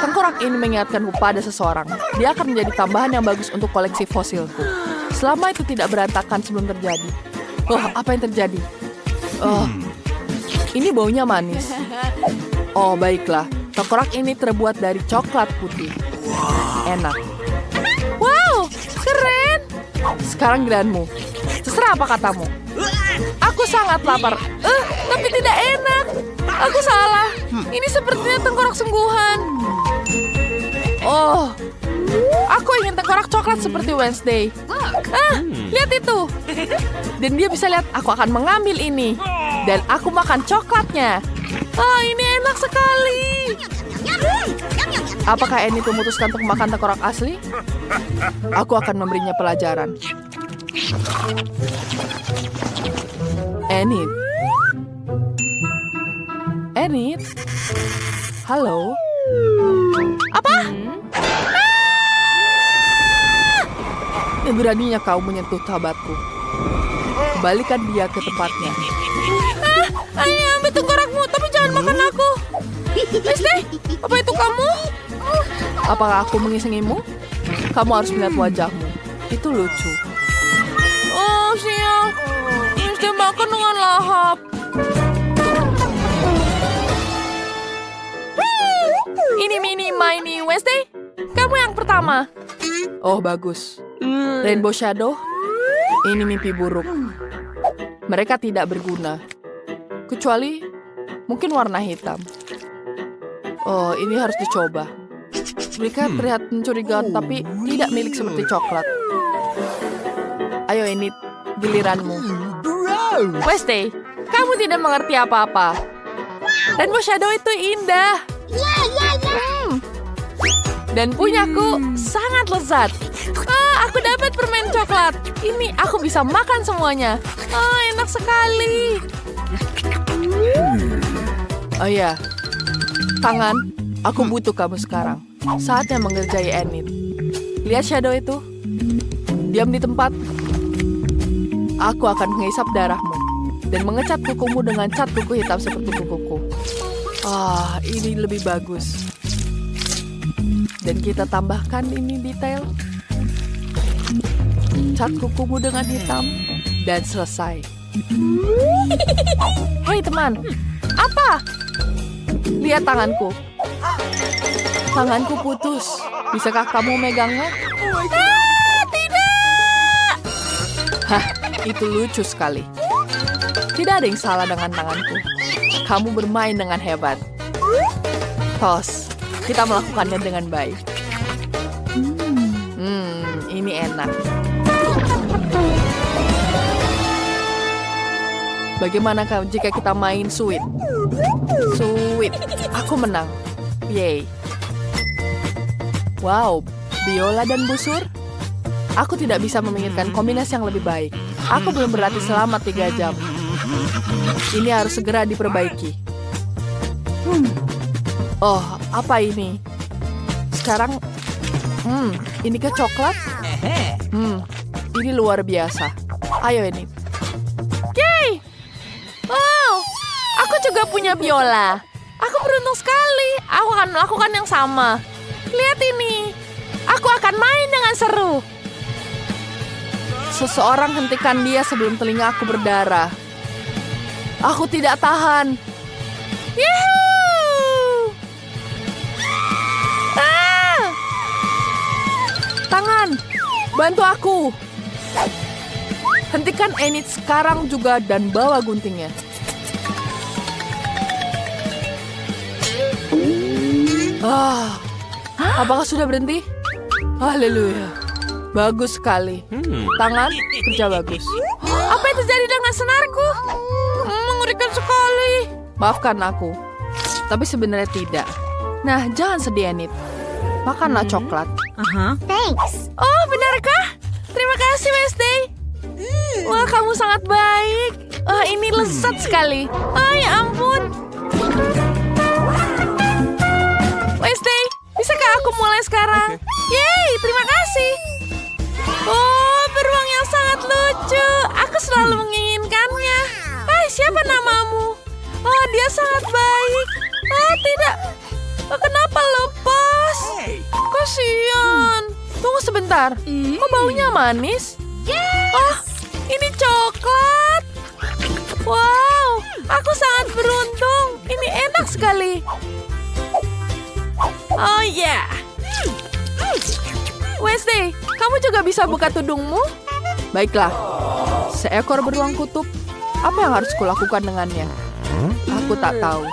N: Tengkorak ini mengingatkanku pada seseorang. Dia akan menjadi tambahan yang bagus untuk koleksi fosilku. Selama itu tidak berantakan sebelum terjadi. Apa yang terjadi? Ini baunya manis. Oh, baiklah. Tengkorak ini terbuat dari coklat putih. Enak.
A: Wow, keren.
N: Sekarang giliranmu. Terserah apa katamu.
A: Aku sangat lapar. Tapi tidak enak. Aku salah. Ini sepertinya tengkorak sungguhan.
N: Oh, aku ingin tengkorak coklat seperti Wednesday.
A: Lihat itu.
N: Dan dia bisa lihat aku akan mengambil ini. Dan aku makan coklatnya.
A: Ini enak sekali.
N: Apakah Annie memutuskan untuk makan tengkorak asli? Aku akan memberinya pelajaran. Annie. Annie. Halo.
A: Apa?
N: Beraninya kau menyentuh sahabatku. Kembalikan dia ke tempatnya.
A: Ayo ambil tengkorakmu, tapi jangan makan aku. Wednesday, apa itu kamu?
N: Apakah aku mengisengimu? Kamu harus melihat wajahmu. Itu lucu.
A: Oh, sial. Wednesday makan dengan lahap.
N: hop. Ini Mini, Mini, Wednesday. Kamu yang pertama. Oh, bagus. Rainbow Shadow. Ini mimpi buruk. Mereka tidak berguna. Kecuali mungkin warna hitam. Oh, ini harus dicoba. Mereka terlihat mencurigakan, tapi tidak milik seperti coklat. Ayo, ini giliranmu. Wednesday, kamu tidak mengerti apa-apa. Rainbow Shadow itu indah. Dan punyaku sangat lezat. Aku dapat permen coklat. Ini aku bisa makan semuanya. Enak sekali. Oh ya, tangan, aku butuh kamu sekarang. Saatnya mengerjai Enid. Lihat Shadow itu. Diam di tempat. Aku akan menghisap darahmu dan mengecat kukumu dengan cat kuku hitam seperti kukuku. Ini lebih bagus. Dan kita tambahkan ini detail. Cat kukumu dengan hitam dan selesai. Hei teman, apa? Lihat tanganku. Tanganku putus. Bisakah kamu megangnya? Tidak! Hah, itu lucu sekali. Tidak ada yang salah dengan tanganku. Kamu bermain dengan hebat. Tos, kita melakukannya dengan baik. Ini enak. Bagaimana jika kita main sweet? Sweet, aku menang. Yay. Wow, biola dan busur? Aku tidak bisa memikirkan kombinasi yang lebih baik. Aku belum berlatih selama 3 jam. Ini harus segera diperbaiki. Oh, apa ini? Sekarang, ini ke coklat? Ini luar biasa. Ayo ini. Yay! Wow, aku juga punya biola. Aku beruntung sekali. Aku akan melakukan yang sama. Lihat ini. Aku akan main dengan seru. Seseorang hentikan dia sebelum telinga aku berdarah. Aku tidak tahan. Yuhuu! Tangan, bantu aku. Hentikan Enid sekarang juga dan bawa guntingnya. Apakah sudah berhenti? Haleluya. Bagus sekali. Tangan, kerja bagus. Apa yang terjadi dengan senarku? Mengerikan sekali. Maafkan aku. Tapi sebenarnya tidak. Nah, jangan sedih, Enid. Makanlah coklat.
B: Thanks.
N: Oh, benarkah? Terima kasih, Wednesday. Wah, kamu sangat baik. Ini lezat sekali. Ya ampun. Wednesday, bisakah aku mulai sekarang? Yeay, terima kasih. Oh, beruang yang sangat lucu. Aku selalu menginginkannya. Hai, siapa namamu? Oh, dia sangat baik. Tidak. Kenapa lepas? Kasian. Tunggu sebentar. Kok baunya manis? Oh, ini coklat. Wow, aku sangat beruntung. Ini enak sekali. Oh yeah. Wednesday, kamu juga bisa buka tudungmu? Baiklah. Seekor beruang kutub. Apa yang harus kulakukan dengannya? Aku tak tahu.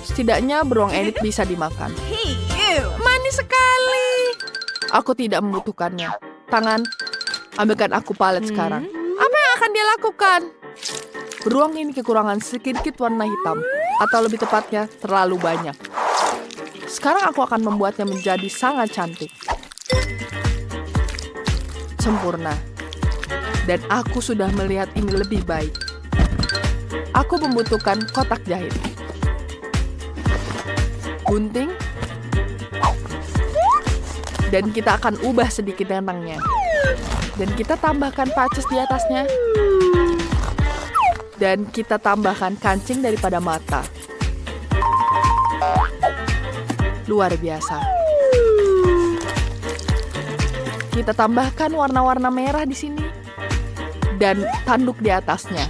N: Setidaknya beruang Enid bisa dimakan. Manis sekali. Aku tidak membutuhkannya. Tangan, ambilkan aku palet sekarang. Apa yang akan dia lakukan? Beruang ini kekurangan sedikit warna hitam. Atau lebih tepatnya, terlalu banyak. Sekarang aku akan membuatnya menjadi sangat cantik. Sempurna. Dan aku sudah melihat ini lebih baik. Aku membutuhkan kotak jahit. Gunting. Dan kita akan ubah sedikit benangnya. Dan kita tambahkan paces di atasnya. Dan kita tambahkan kancing daripada mata. Luar biasa. Kita tambahkan warna-warna merah di sini. Dan tanduk di atasnya.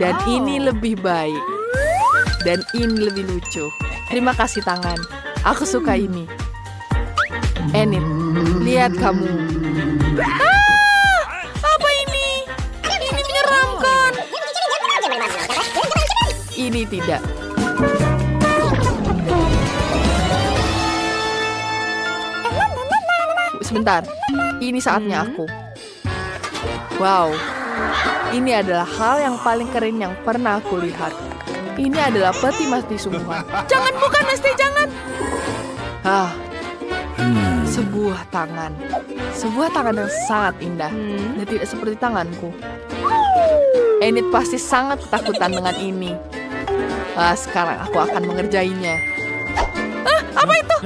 N: Dan ini lebih baik. Dan ini lebih lucu. Terima kasih tangan. Aku suka ini. Enid, lihat kamu. Apa ini? Ini menyeramkan. Ini tidak. Sebentar, ini saatnya aku. Wow, ini adalah hal yang paling keren yang pernah aku lihat. Ini adalah peti mati sungguhan. Jangan, bukan Nesti, jangan. Sebuah tangan. Sebuah tangan yang sangat indah. Dan tidak seperti tanganku. Enid pasti sangat ketakutan dengan ini. Sekarang aku akan mengerjainya. Apa itu?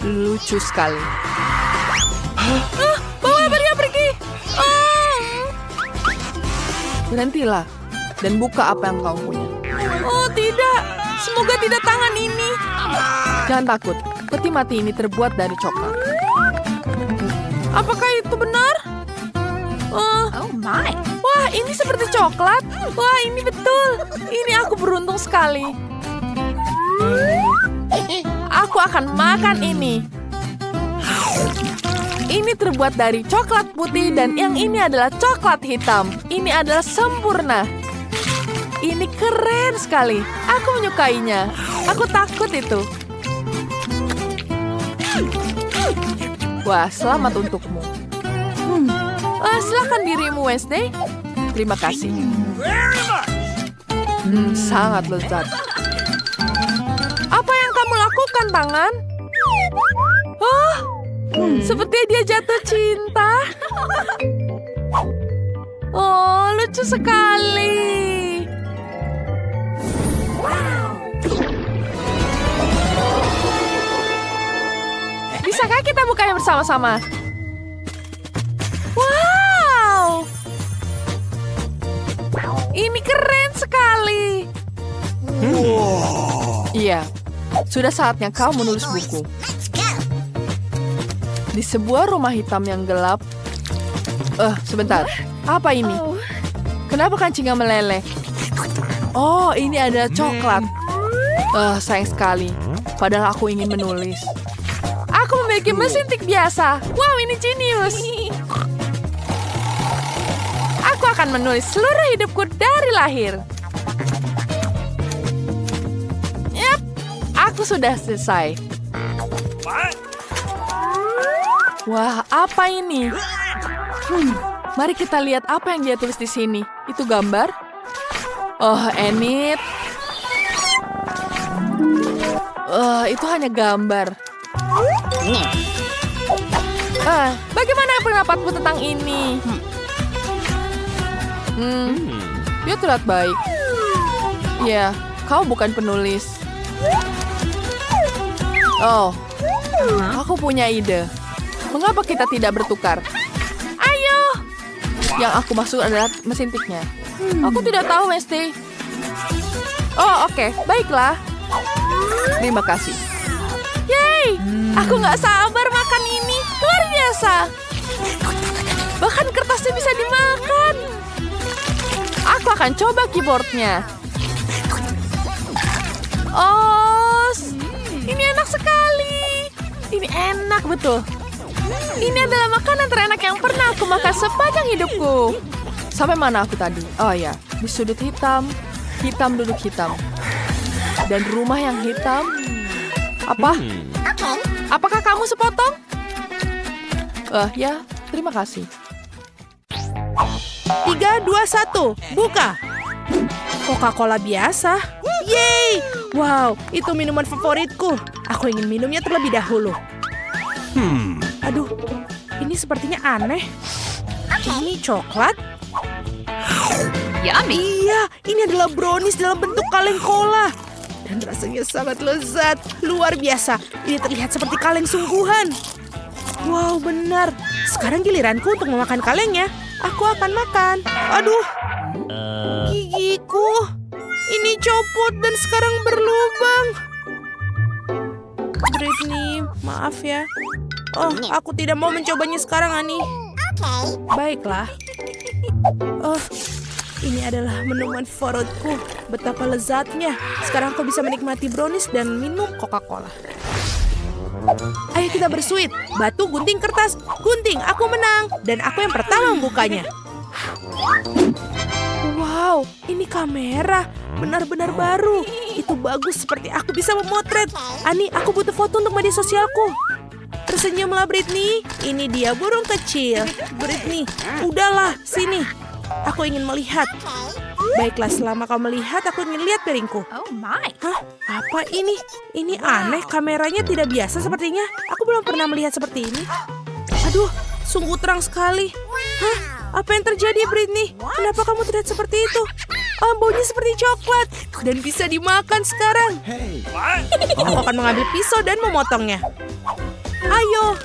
N: Lucu sekali. Bawa dia pergi. Berhentilah dan buka apa yang kau punya. Oh tidak, semoga tidak tangan ini. Jangan takut, peti mati ini terbuat dari coklat. Apakah itu benar? Oh my. Wah, ini seperti coklat. Wah, ini betul. Ini aku beruntung sekali. Aku akan makan ini. Ini terbuat dari coklat putih dan yang ini adalah coklat hitam. Ini adalah sempurna. Ini keren sekali. Aku menyukainya. Aku takut itu. Wah, selamat untukmu. Silakan dirimu, Wednesday. Terima kasih. Sangat lezat. Apa yang kamu lakukan, tangan? Oh, seperti dia jatuh cinta. Oh, lucu sekali. Bisakah kita bukanya bersama-sama? Wow! Ini keren sekali. Iya, sudah saatnya kau menulis buku. Di sebuah rumah hitam yang gelap. Sebentar. Apa ini? Kenapa kancingnya meleleh? Oh, ini adalah coklat. Sayang sekali. Padahal aku ingin menulis. Aku memiliki mesin tik biasa. Wow, ini jenius. Aku akan menulis seluruh hidupku dari lahir. Yap, aku sudah selesai. Wah, apa ini? Mari kita lihat apa yang dia tulis di sini. Itu gambar? Oh, Enid. Itu hanya gambar. Bagaimana pendapatmu tentang ini? Dia terlihat baik. Ya, kau bukan penulis. Oh, aku punya ide. Mengapa kita tidak bertukar? Ayo! Yang aku maksud adalah mesin tiknya. Aku tidak tahu, Mesty. Oh, oke. Baiklah. Terima kasih. Yeay! Aku nggak sabar makan ini. Luar biasa. Bahkan kertasnya bisa dimakan. Aku akan coba keyboardnya. Oh, ini enak sekali. Ini enak betul. Ini adalah makanan terenak yang pernah aku makan sepanjang hidupku. Sampai mana aku tadi? Oh ya, di sudut hitam. Hitam duduk hitam. Dan rumah yang hitam. Apa? Apakah kamu sepotong? Ya, terima kasih.
A: 3, 2, 1, buka. Coca-Cola biasa. Yeay! Wow, itu minuman favoritku. Aku ingin minumnya terlebih dahulu. Aduh, ini sepertinya aneh. Ini coklat?
K: Yummy.
A: Iya, ini adalah brownies dalam bentuk kaleng cola. Dan rasanya sangat lezat. Luar biasa. Ini terlihat seperti kaleng sungguhan. Wow, benar. Sekarang giliranku untuk memakan kalengnya. Aku akan makan. Aduh, gigiku. Ini copot dan sekarang berlubang. Britney, maaf ya. Oh, aku tidak mau mencobanya sekarang, Ani. Baiklah. Oh, Ini adalah minuman favoritku. Betapa lezatnya. Sekarang aku bisa menikmati brownies dan minum Coca-Cola. Ayo kita bersuit. Batu, gunting, kertas. Gunting, aku menang. Dan aku yang pertama membukanya. Wow, ini kamera. Benar-benar baru. Itu bagus, seperti aku bisa memotret. Ani, aku butuh foto untuk media sosialku. Tersenyumlah Britney. Ini dia burung kecil. Britney, udahlah, sini. Aku ingin melihat. Baiklah, selama kau melihat, aku ingin lihat piringku.
B: Oh my.
A: Hah? Apa ini? Ini aneh, kameranya tidak biasa sepertinya. Aku belum pernah melihat seperti ini. Aduh, sungguh terang sekali. Hah? Apa yang terjadi, Britney? Kenapa kamu terlihat seperti itu? Oh, baunya seperti coklat. Dan bisa dimakan sekarang. Aku akan mengambil pisau dan memotongnya. Ayo.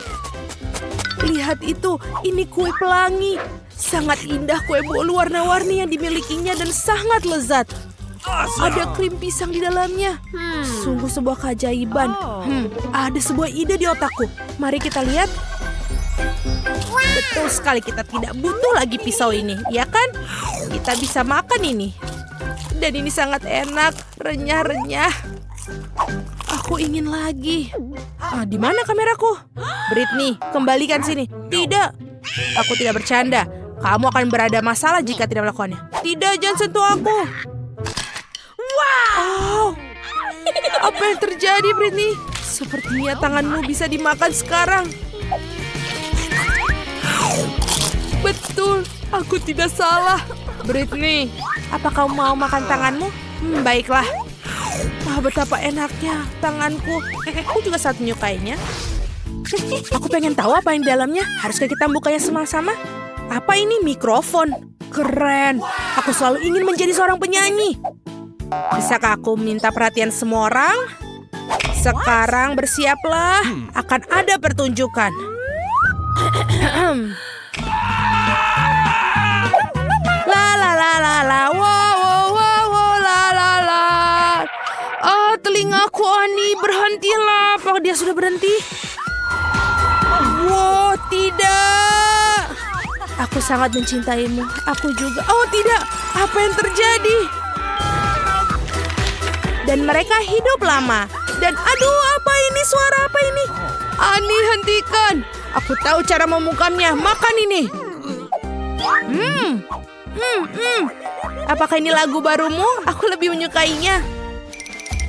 A: Lihat itu, ini kue pelangi. Sangat indah kue bolu warna-warni yang dimilikinya dan sangat lezat. Ada krim pisang di dalamnya. Sungguh sebuah keajaiban. Ada sebuah ide di otakku. Mari kita lihat. Betul sekali, kita tidak butuh lagi pisau ini, ya kan? Kita bisa makan ini. Dan ini sangat enak, renyah-renyah. Aku ingin lagi. Di mana kameraku? Britney, kembalikan sini. Tidak. Aku tidak bercanda. Kamu akan berada masalah jika tidak melakukannya. Tidak, jangan sentuh aku. Wow. Apa yang terjadi, Britney? Sepertinya tanganmu bisa dimakan sekarang. Betul, aku tidak salah. Britney, apa kamu mau makan tanganmu? Baiklah. Betapa enaknya tanganku. Aku juga sangat menyukainya. Aku pengen tahu apa yang di dalamnya. Haruskah kita bukanya sama-sama? Apa ini? Mikrofon. Keren. Aku selalu ingin menjadi seorang penyanyi. Bisakah aku minta perhatian semua orang? Sekarang bersiaplah. Akan ada pertunjukan. La la la la la. Wow wow wow wow la la la. Telingaku, Ani, berhentilah. Apakah dia sudah berhenti? Wow, tidak. Aku sangat mencintaimu. Aku juga. Oh, tidak. Apa yang terjadi? Dan mereka hidup lama. Dan aduh, apa ini? Suara apa ini? Ani, hentikan. Aku tahu cara membukamnya. Makan ini. Apakah ini lagu barumu? Aku lebih menyukainya.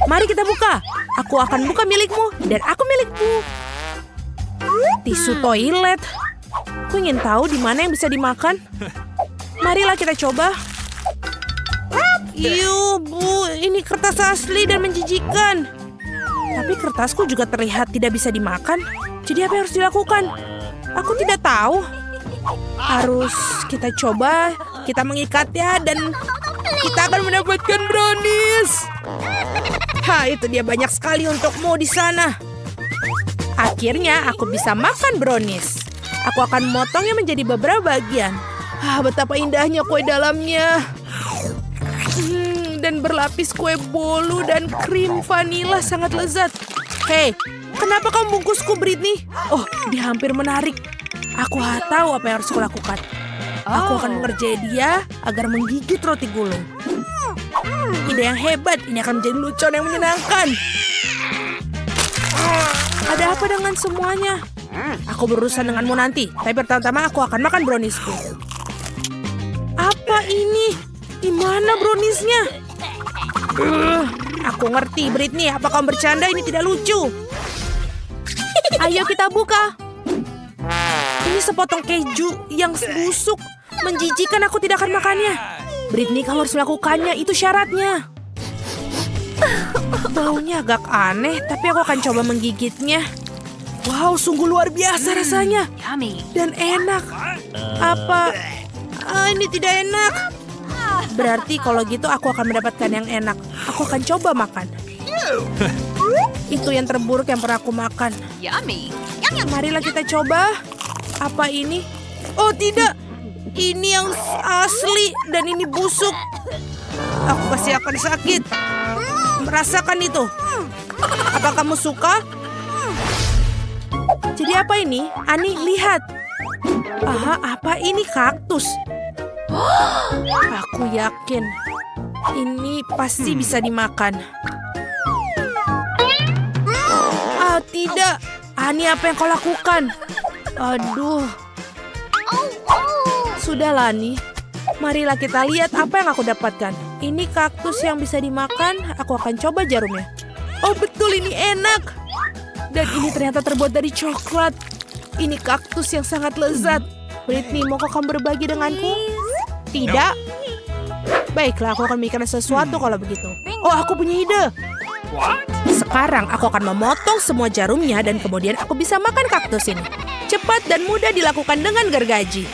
A: Mari kita buka. Aku akan buka milikmu dan aku milikmu. Tisu toilet. Aku ingin tahu di mana yang bisa dimakan. Marilah kita coba. Iu, Bu, ini kertas asli dan menjijikan. Tapi kertasku juga terlihat tidak bisa dimakan. Jadi apa yang harus dilakukan? Aku tidak tahu. Harus kita coba, kita mengikatnya dan kita akan mendapatkan brownies. Itu dia, banyak sekali untukmu di sana. Akhirnya aku bisa makan brownies. Aku akan memotongnya menjadi beberapa bagian. Betapa indahnya kue dalamnya. Dan berlapis kue bolu dan krim vanila sangat lezat. Hei, kenapa kamu bungkusku, Britney? Oh, dia hampir menarik. Aku tahu apa yang harus kulakukan. Aku akan mengerjai dia agar menggigit roti gulung. Ide yang hebat, ini akan menjadi lucon yang menyenangkan. Ada apa dengan semuanya? Aku berurusan denganmu nanti, tapi pertama-tama aku akan makan browniesku. Apa ini? Di mana browniesnya? Aku ngerti, Britney. Apa kamu bercanda? Ini tidak lucu. Ayo kita buka. Ini sepotong keju yang busuk. Menjijikan, aku tidak akan makannya. Britney, kamu harus melakukannya. Itu syaratnya. Baunya agak aneh, tapi aku akan coba menggigitnya. Wow, sungguh luar biasa rasanya. Dan enak. Apa? Ini tidak enak. Berarti kalau gitu aku akan mendapatkan yang enak. Aku akan coba makan. Itu yang terburuk yang pernah aku makan. Marilah kita coba. Apa ini? Oh tidak. Ini yang asli dan ini busuk. Aku pasti akan sakit. Merasakan itu. Apa kamu suka? Jadi apa ini? Ani, lihat. Apa ini? Kaktus. Aku yakin ini pasti bisa dimakan. Ah, tidak. Ani, apa yang kau lakukan? Aduh. Sudahlah, Ani. Marilah kita lihat apa yang aku dapatkan. Ini kaktus yang bisa dimakan. Aku akan coba jarumnya. Oh, betul, ini enak. Dan ini ternyata terbuat dari coklat. Ini kaktus yang sangat lezat. Britney, mau kamu berbagi denganku? Tidak. Baiklah, aku akan memikirkan sesuatu kalau begitu. Oh, aku punya ide. Sekarang aku akan memotong semua jarumnya dan kemudian aku bisa makan kaktus ini. Cepat dan mudah dilakukan dengan gergaji.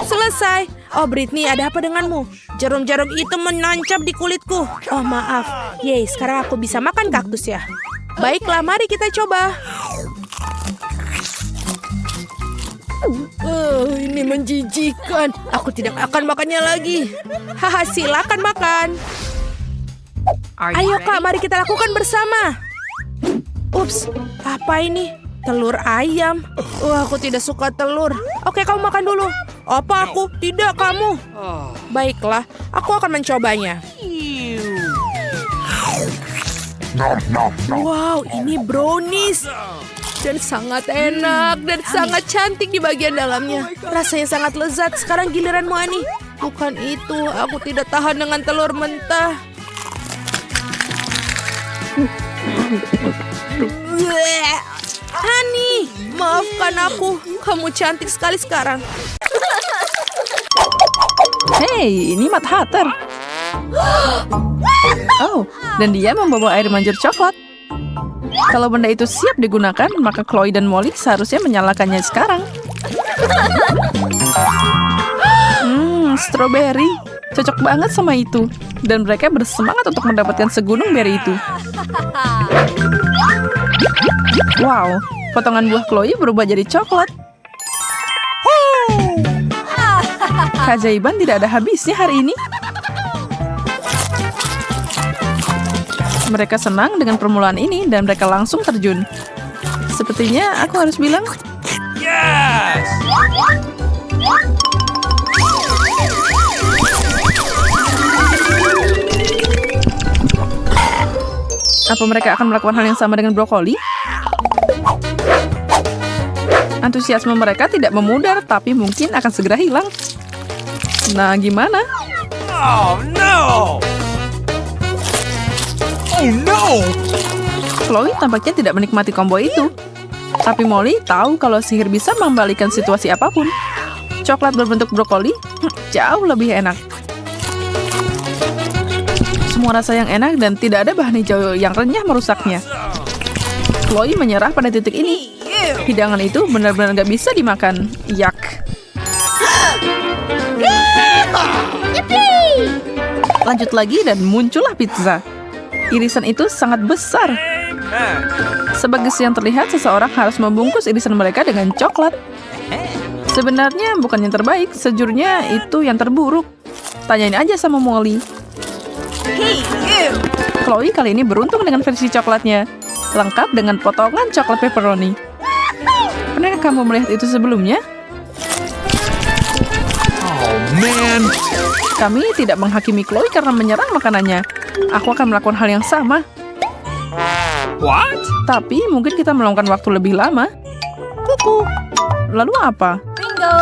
A: Selesai. Oh, Britney, ada apa denganmu? Jarum-jarum itu menancap di kulitku. Oh, maaf. Yeay, sekarang aku bisa makan kaktus ya. Baiklah, mari kita coba. Ini menjijikan. Aku tidak akan makannya lagi. Haha, silakan makan. Ayo Kak, mari kita lakukan bersama. Ups, apa ini? Telur ayam. Aku tidak suka telur. Oke, kamu makan dulu. Apa aku? Tidak, kamu. Baiklah, aku akan mencobanya. Wow, ini brownies. Dan sangat enak dan sangat cantik di bagian dalamnya. Rasanya sangat lezat. Sekarang giliranmu, Ani. Bukan itu, aku tidak tahan dengan telur mentah. Ani, maafkan aku. Kamu cantik sekali sekarang.
N: Hei, ini Mad Hatter. Oh, dan dia membawa air mancur coklat. Kalau benda itu siap digunakan, maka Chloe dan Molly seharusnya menyalakannya sekarang. Strawberry. Cocok banget sama itu. Dan mereka bersemangat untuk mendapatkan segunung berry itu. Wow, potongan buah Chloe berubah jadi coklat. Keajaiban tidak ada habisnya hari ini. Mereka senang dengan permulaan ini dan mereka langsung terjun. Sepertinya aku harus bilang,
E: Yes!
N: apa mereka akan melakukan hal yang sama dengan brokoli? Antusiasme mereka tidak memudar, tapi mungkin akan segera hilang. Nah, gimana?
E: Oh no! Oh no!
N: Chloe tampaknya tidak menikmati combo itu. Tapi Molly tahu kalau sihir bisa membalikan situasi apapun. Coklat berbentuk brokoli jauh lebih enak. Semua rasa yang enak dan tidak ada bahan hijau yang renyah merusaknya. Chloe menyerah pada titik ini. Hidangan itu benar-benar gak bisa dimakan. Yak. Lanjut lagi dan muncullah pizza. Irisan itu sangat besar. Sebagai yang terlihat, seseorang harus membungkus irisan mereka dengan coklat. Sebenarnya bukan yang terbaik, sejujurnya itu yang terburuk. Tanyain aja sama Molly. Chloe kali ini beruntung dengan versi coklatnya, lengkap dengan potongan coklat pepperoni. Pernahkah kamu melihat itu sebelumnya?
E: Oh man!
N: Kami tidak menghakimi Chloe karena menyerang makanannya. Aku akan melakukan hal yang sama.
E: What?
N: Tapi mungkin kita meluangkan waktu lebih lama. Kuku. Lalu apa?
K: Bingo.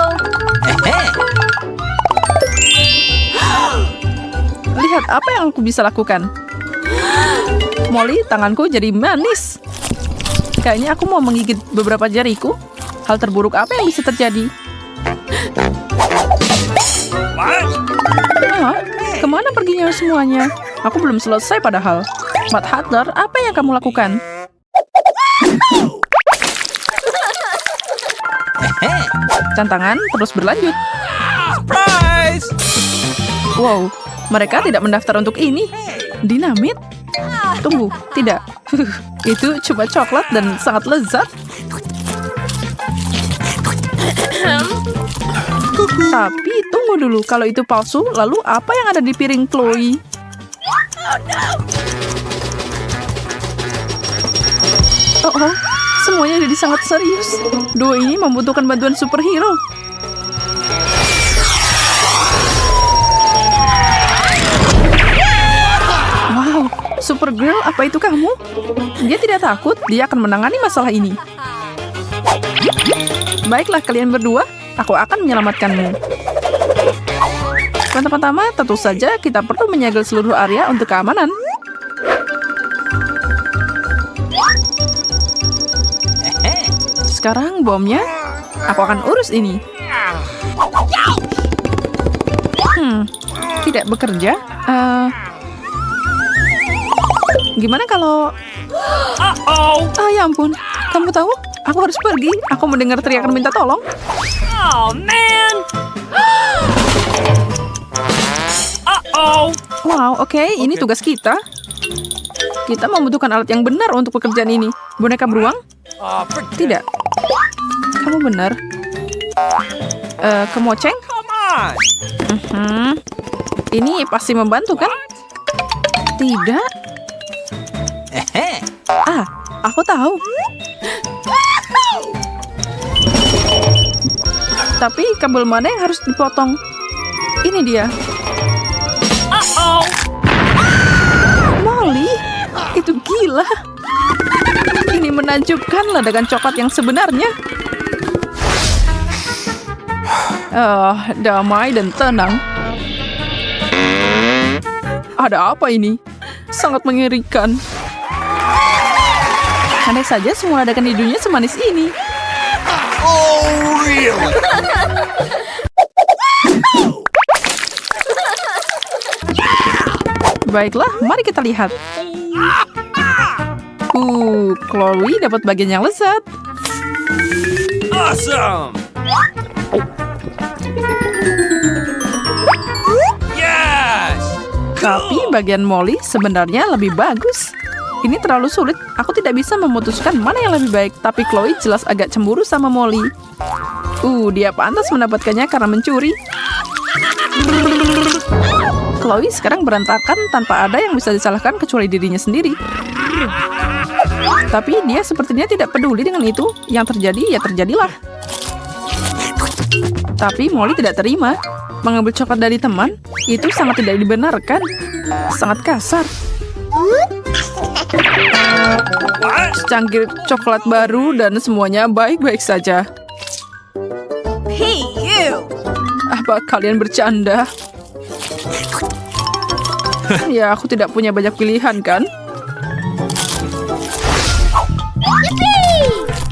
N: Lihat apa yang aku bisa lakukan. Molly, tanganku jadi manis. Kayaknya aku mau menggigit beberapa jariku. Hal terburuk apa yang bisa terjadi? Ah, kemana perginya semuanya? Aku belum selesai padahal. Mad Hatter, apa yang kamu lakukan? Tantangan terus berlanjut.
E: Surprise!
N: Wow, mereka tidak mendaftar untuk ini. Dinamit? Tunggu, tidak. Itu cuma coklat dan sangat lezat. Tapi tunggu dulu, kalau itu palsu, lalu apa yang ada di piring Chloe? Oh, Semuanya jadi sangat serius. Duo ini membutuhkan bantuan superhero. Wow, Supergirl, apa itu kamu? Dia tidak takut, dia akan menangani masalah ini. Baiklah kalian berdua, aku akan menyelamatkanmu. Pertama-tama, tentu saja kita perlu menyegel seluruh area untuk keamanan. Sekarang bomnya, aku akan urus ini. Tidak bekerja. Gimana kalau... ya ampun, kamu tahu, aku harus pergi. Aku mendengar teriakan minta tolong.
L: Oh, man!
N: Wow, oke, ini tugas kita. Kita membutuhkan alat yang benar untuk pekerjaan ini. Boneka beruang? Tidak. Kamu benar. Kemoceng? Ini pasti membantu, kan? Tidak. Aku tahu. Tapi kabel mana yang harus dipotong? Ini dia. Molly, itu gila. Ini menakjubkan ledakan coklat yang sebenarnya. Damai dan tenang. Ada apa ini? Sangat mengerikan. Andai saja semua ledakan di dunia semanis ini.
E: Oh, really?
N: Baiklah, mari kita lihat. Chloe dapat bagian yang lezat.
E: Awesome! Yes!
N: Tapi bagian Molly sebenarnya lebih bagus. Ini terlalu sulit. Aku tidak bisa memutuskan mana yang lebih baik. Tapi Chloe jelas agak cemburu sama Molly. Dia pantas mendapatkannya karena mencuri. Chloe sekarang berantakan tanpa ada yang bisa disalahkan kecuali dirinya sendiri. Tapi dia sepertinya tidak peduli dengan itu. Yang terjadi, ya terjadilah. Tapi Molly tidak terima. Mengambil coklat dari teman, itu sangat tidak dibenarkan. Sangat kasar. Secangkir coklat baru dan semuanya baik-baik saja.
C: Hey, you!
N: Apa kalian bercanda? Ya, aku tidak punya banyak pilihan, kan?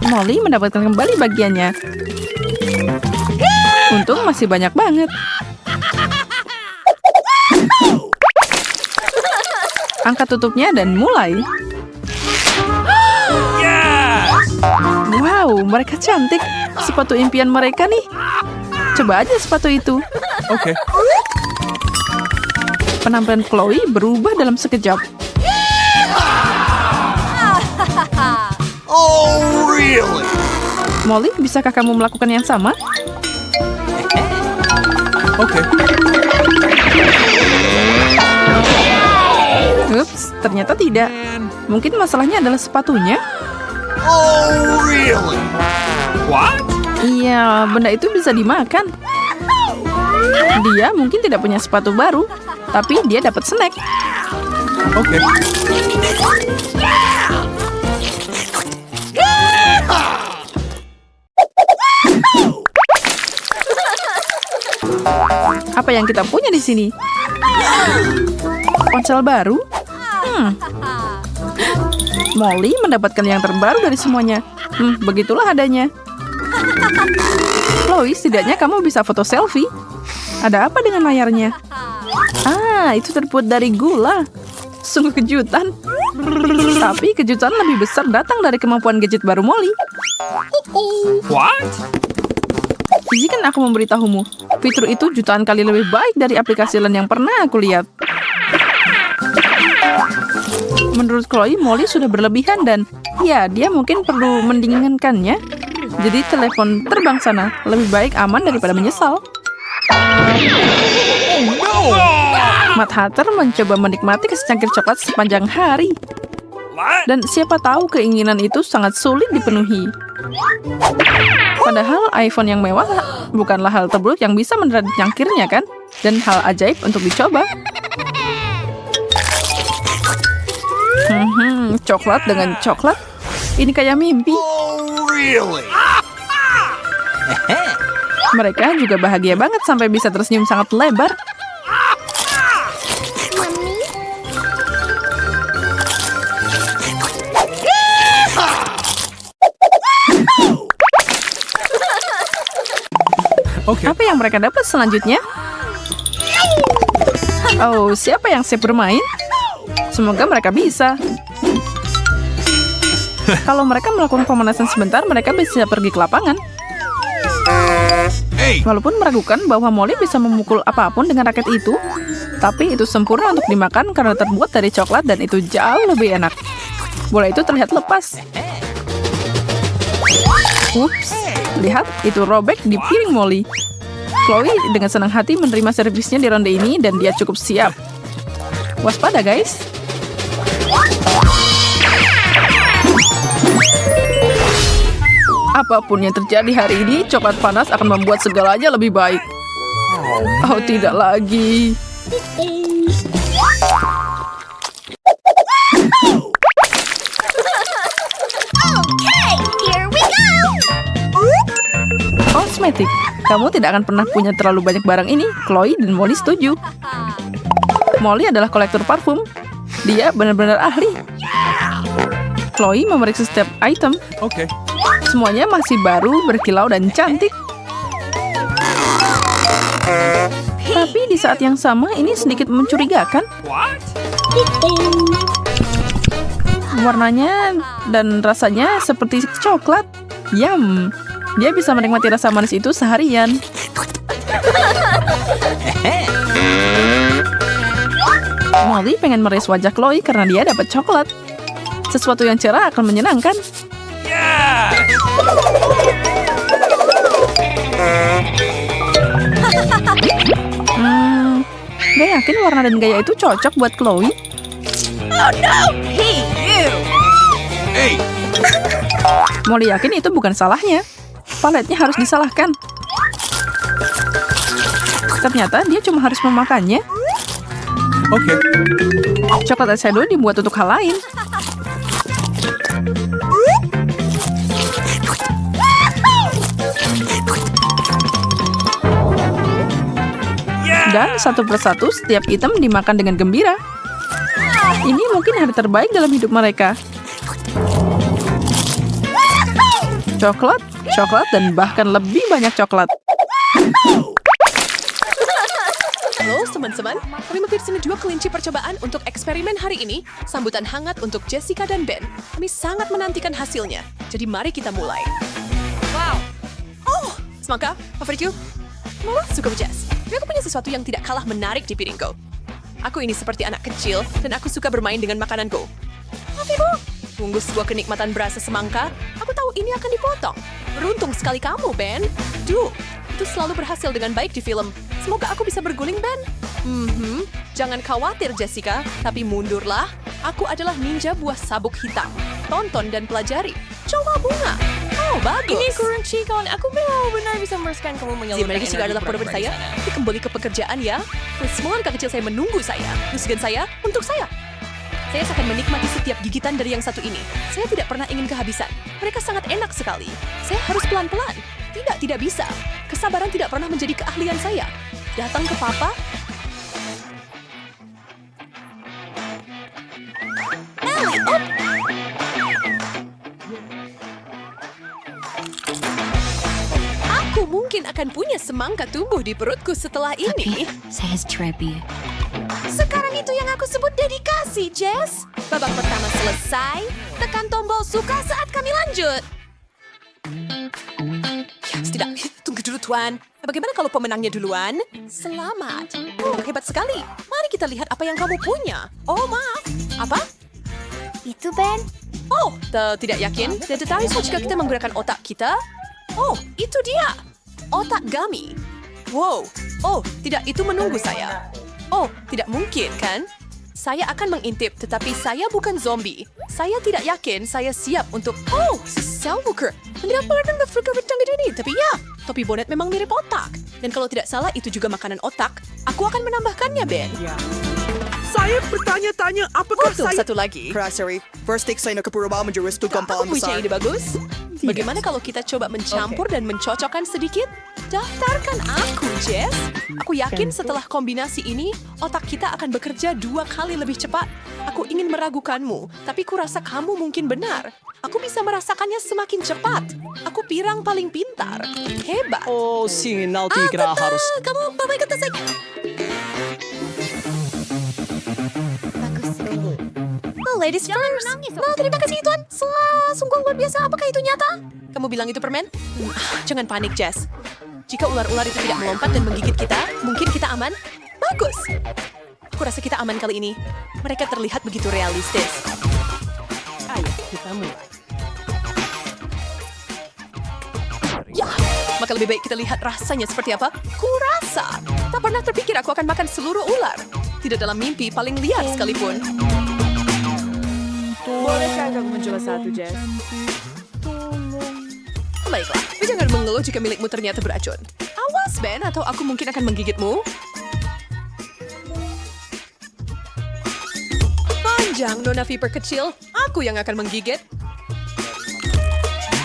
N: Molly mendapatkan kembali bagiannya. Untung masih banyak banget. Angkat tutupnya dan mulai. Wow, mereka cantik. Sepatu impian mereka nih. Coba aja sepatu itu.
E: Oke.
N: Penampilan Chloe berubah dalam sekejap.
E: Oh, really?
N: Molly, bisakah kamu melakukan yang sama?
E: Oke.
N: Ups, ternyata tidak. Mungkin masalahnya adalah sepatunya.
E: Oh, really? What?
N: Iya, benda itu bisa dimakan. Dia mungkin tidak punya sepatu baru, tapi dia dapat snack.
E: Oke.
N: Apa yang kita punya di sini? Ponsel baru? Molly mendapatkan yang terbaru dari semuanya. Begitulah adanya. Chloe, setidaknya kamu bisa foto selfie. Ada apa dengan layarnya? Itu terbuat dari gula. Sungguh kejutan. Tapi kejutan lebih besar datang dari kemampuan gadget baru Molly.
E: What?
N: Izinkan aku memberitahumu. Fitur itu jutaan kali lebih baik dari aplikasi lain yang pernah aku lihat. Menurut Chloe, Molly sudah berlebihan dan ya, dia mungkin perlu mendinginkannya. Jadi telepon terbang sana. Lebih baik aman daripada menyesal. Mad Hatter mencoba menikmati secangkir coklat sepanjang hari. Dan siapa tahu keinginan itu sangat sulit dipenuhi. Padahal iPhone yang mewah bukanlah hal terburuk yang bisa menerat cangkirnya kan? Dan hal ajaib untuk dicoba. Coklat dengan coklat? Ini kayak mimpi. Mereka juga bahagia banget sampai bisa tersenyum sangat lebar. Apa yang mereka dapat selanjutnya? Oh, siapa yang siap bermain? Semoga mereka bisa. Kalau mereka melakukan pemanasan sebentar, mereka bisa pergi ke lapangan. Walaupun meragukan bahwa Molly bisa memukul apapun dengan raket itu, tapi itu sempurna untuk dimakan karena terbuat dari coklat dan itu jauh lebih enak. Bola itu terlihat lepas. Ups, lihat, itu robek di piring Molly. Chloe dengan senang hati menerima servisnya di ronde ini dan dia cukup siap. Waspada, guys. Apapun yang terjadi hari ini, coklat panas akan membuat segalanya lebih baik. Oh, tidak lagi.
B: Okay, here we go.
N: Kosmetik. Kamu tidak akan pernah punya terlalu banyak barang ini. Chloe dan Molly setuju. Molly adalah kolektor parfum. Dia benar-benar ahli. Chloe memeriksa setiap item. Semuanya masih baru, berkilau, dan cantik. Tapi di saat yang sama, ini sedikit mencurigakan. Warnanya dan rasanya seperti coklat. Yum. Dia bisa menikmati rasa manis itu seharian. Molly pengen meres wajah Chloe karena dia dapat coklat. Sesuatu yang cerah akan menyenangkan. Gak yakin warna dan gaya itu cocok buat Chloe.
B: Oh no! Hey, you!
N: Molly yakin itu bukan salahnya. Paletnya harus disalahkan. Ternyata dia cuma harus memakannya. Coklat eyeshadow dibuat untuk hal lain. Dan satu persatu setiap item dimakan dengan gembira. Ini mungkin hari terbaik dalam hidup mereka. Coklat, coklat, dan bahkan lebih banyak coklat.
K: Halo teman-teman, kami mampir sini 2 kelinci percobaan untuk eksperimen hari ini. Sambutan hangat untuk Jessica dan Ben. Kami sangat menantikan hasilnya. Jadi mari kita mulai. Wow. Oh, semangka, favoritku. Malah suka Jess. Tapi aku punya sesuatu yang tidak kalah menarik di piringku. Aku ini seperti anak kecil dan aku suka bermain dengan makananku. Mafibu, tunggu sebuah kenikmatan berasa semangka. Aku tahu ini akan dipotong. Beruntung sekali kamu, Ben. Duh, itu selalu berhasil dengan baik di film. Semoga aku bisa berguling, Ben. Jangan khawatir, Jessica. Tapi mundurlah. Aku adalah ninja buah sabuk hitam. Tonton dan pelajari. Coba bunga. Oh, bagus.
O: Ini kurang cikon. Aku benar-benar bisa memeraskan kamu menyalurkan
K: Mereka juga adalah korban saya. Tapi kembali ke pekerjaan ya. Semua anak kecil saya menunggu saya. Lusigan saya untuk saya. Saya akan menikmati setiap gigitan dari yang satu ini. Saya tidak pernah ingin kehabisan. Mereka sangat enak sekali. Saya harus pelan-pelan. Tidak bisa. Kesabaran tidak pernah menjadi keahlian saya. Datang ke Papa. Aku mungkin akan punya semangka tumbuh di perutku setelah ini.
B: Saya Trebi.
K: Sekarang itu yang aku sebut dedikasi, Jess. Babak pertama selesai. Tekan tombol suka saat kami lanjut. Tidak, tunggu dulu, Tuan. Bagaimana kalau pemenangnya duluan? Selamat. Oh, hebat sekali. Mari kita lihat apa yang kamu punya. Oh, maaf. Apa?
B: Itu, Ben.
K: Oh, tidak yakin. Dan tertarik jika kita menggunakan otak kita? Oh, itu dia. Otak gummy. Wow. Oh, tidak, itu menunggu saya. Oh, tidak mungkin, kan? Saya akan mengintip, tetapi saya bukan zombie. Saya tidak yakin saya siap untuk... Oh, si Skywalker. Tidak pernah bertanggung ini. Tapi ya, topi bonet memang mirip otak. Dan kalau tidak salah, itu juga makanan otak. Aku akan menambahkannya, Ben.
I: Saya bertanya-tanya apakah
K: Untuk
I: saya...
K: satu lagi.
J: Sorry, first take saya nak perubahan menjurus tu
K: Aku punya ide bagus. Bagaimana kalau kita coba mencampur dan mencocokkan sedikit? Daftarkan aku, Jess. Aku yakin setelah kombinasi ini, otak kita akan bekerja 2 kali lebih cepat. Aku ingin meragukanmu, tapi kurasa kamu mungkin benar. Aku bisa merasakannya semakin cepat. Aku pirang paling pintar. Hebat.
M: Oh, signal tidak harus.
K: Kamu bawa ke atas saja. Ladies first. Nah, terima kasih Tuan. Sungguh luar biasa. Apakah itu nyata? Kamu bilang itu permen? Jangan panik, Jess. Jika ular-ular itu tidak melompat dan menggigit kita, mungkin kita aman. Bagus. Aku rasa kita aman kali ini. Mereka terlihat begitu realistis. Ayo, kita mulai. Ya, maka lebih baik kita lihat rasanya seperti apa. Kurasa. Tak pernah terpikir aku akan makan seluruh ular. Tidak dalam mimpi paling liar sekalipun.
N: Bolehkah kamu mencoba satu, Jess?
K: Baiklah, tapi jangan mengeluh jika milikmu ternyata beracun. Awas, Ben, atau aku mungkin akan menggigitmu. Panjang, Nona Viper kecil. Aku yang akan menggigit.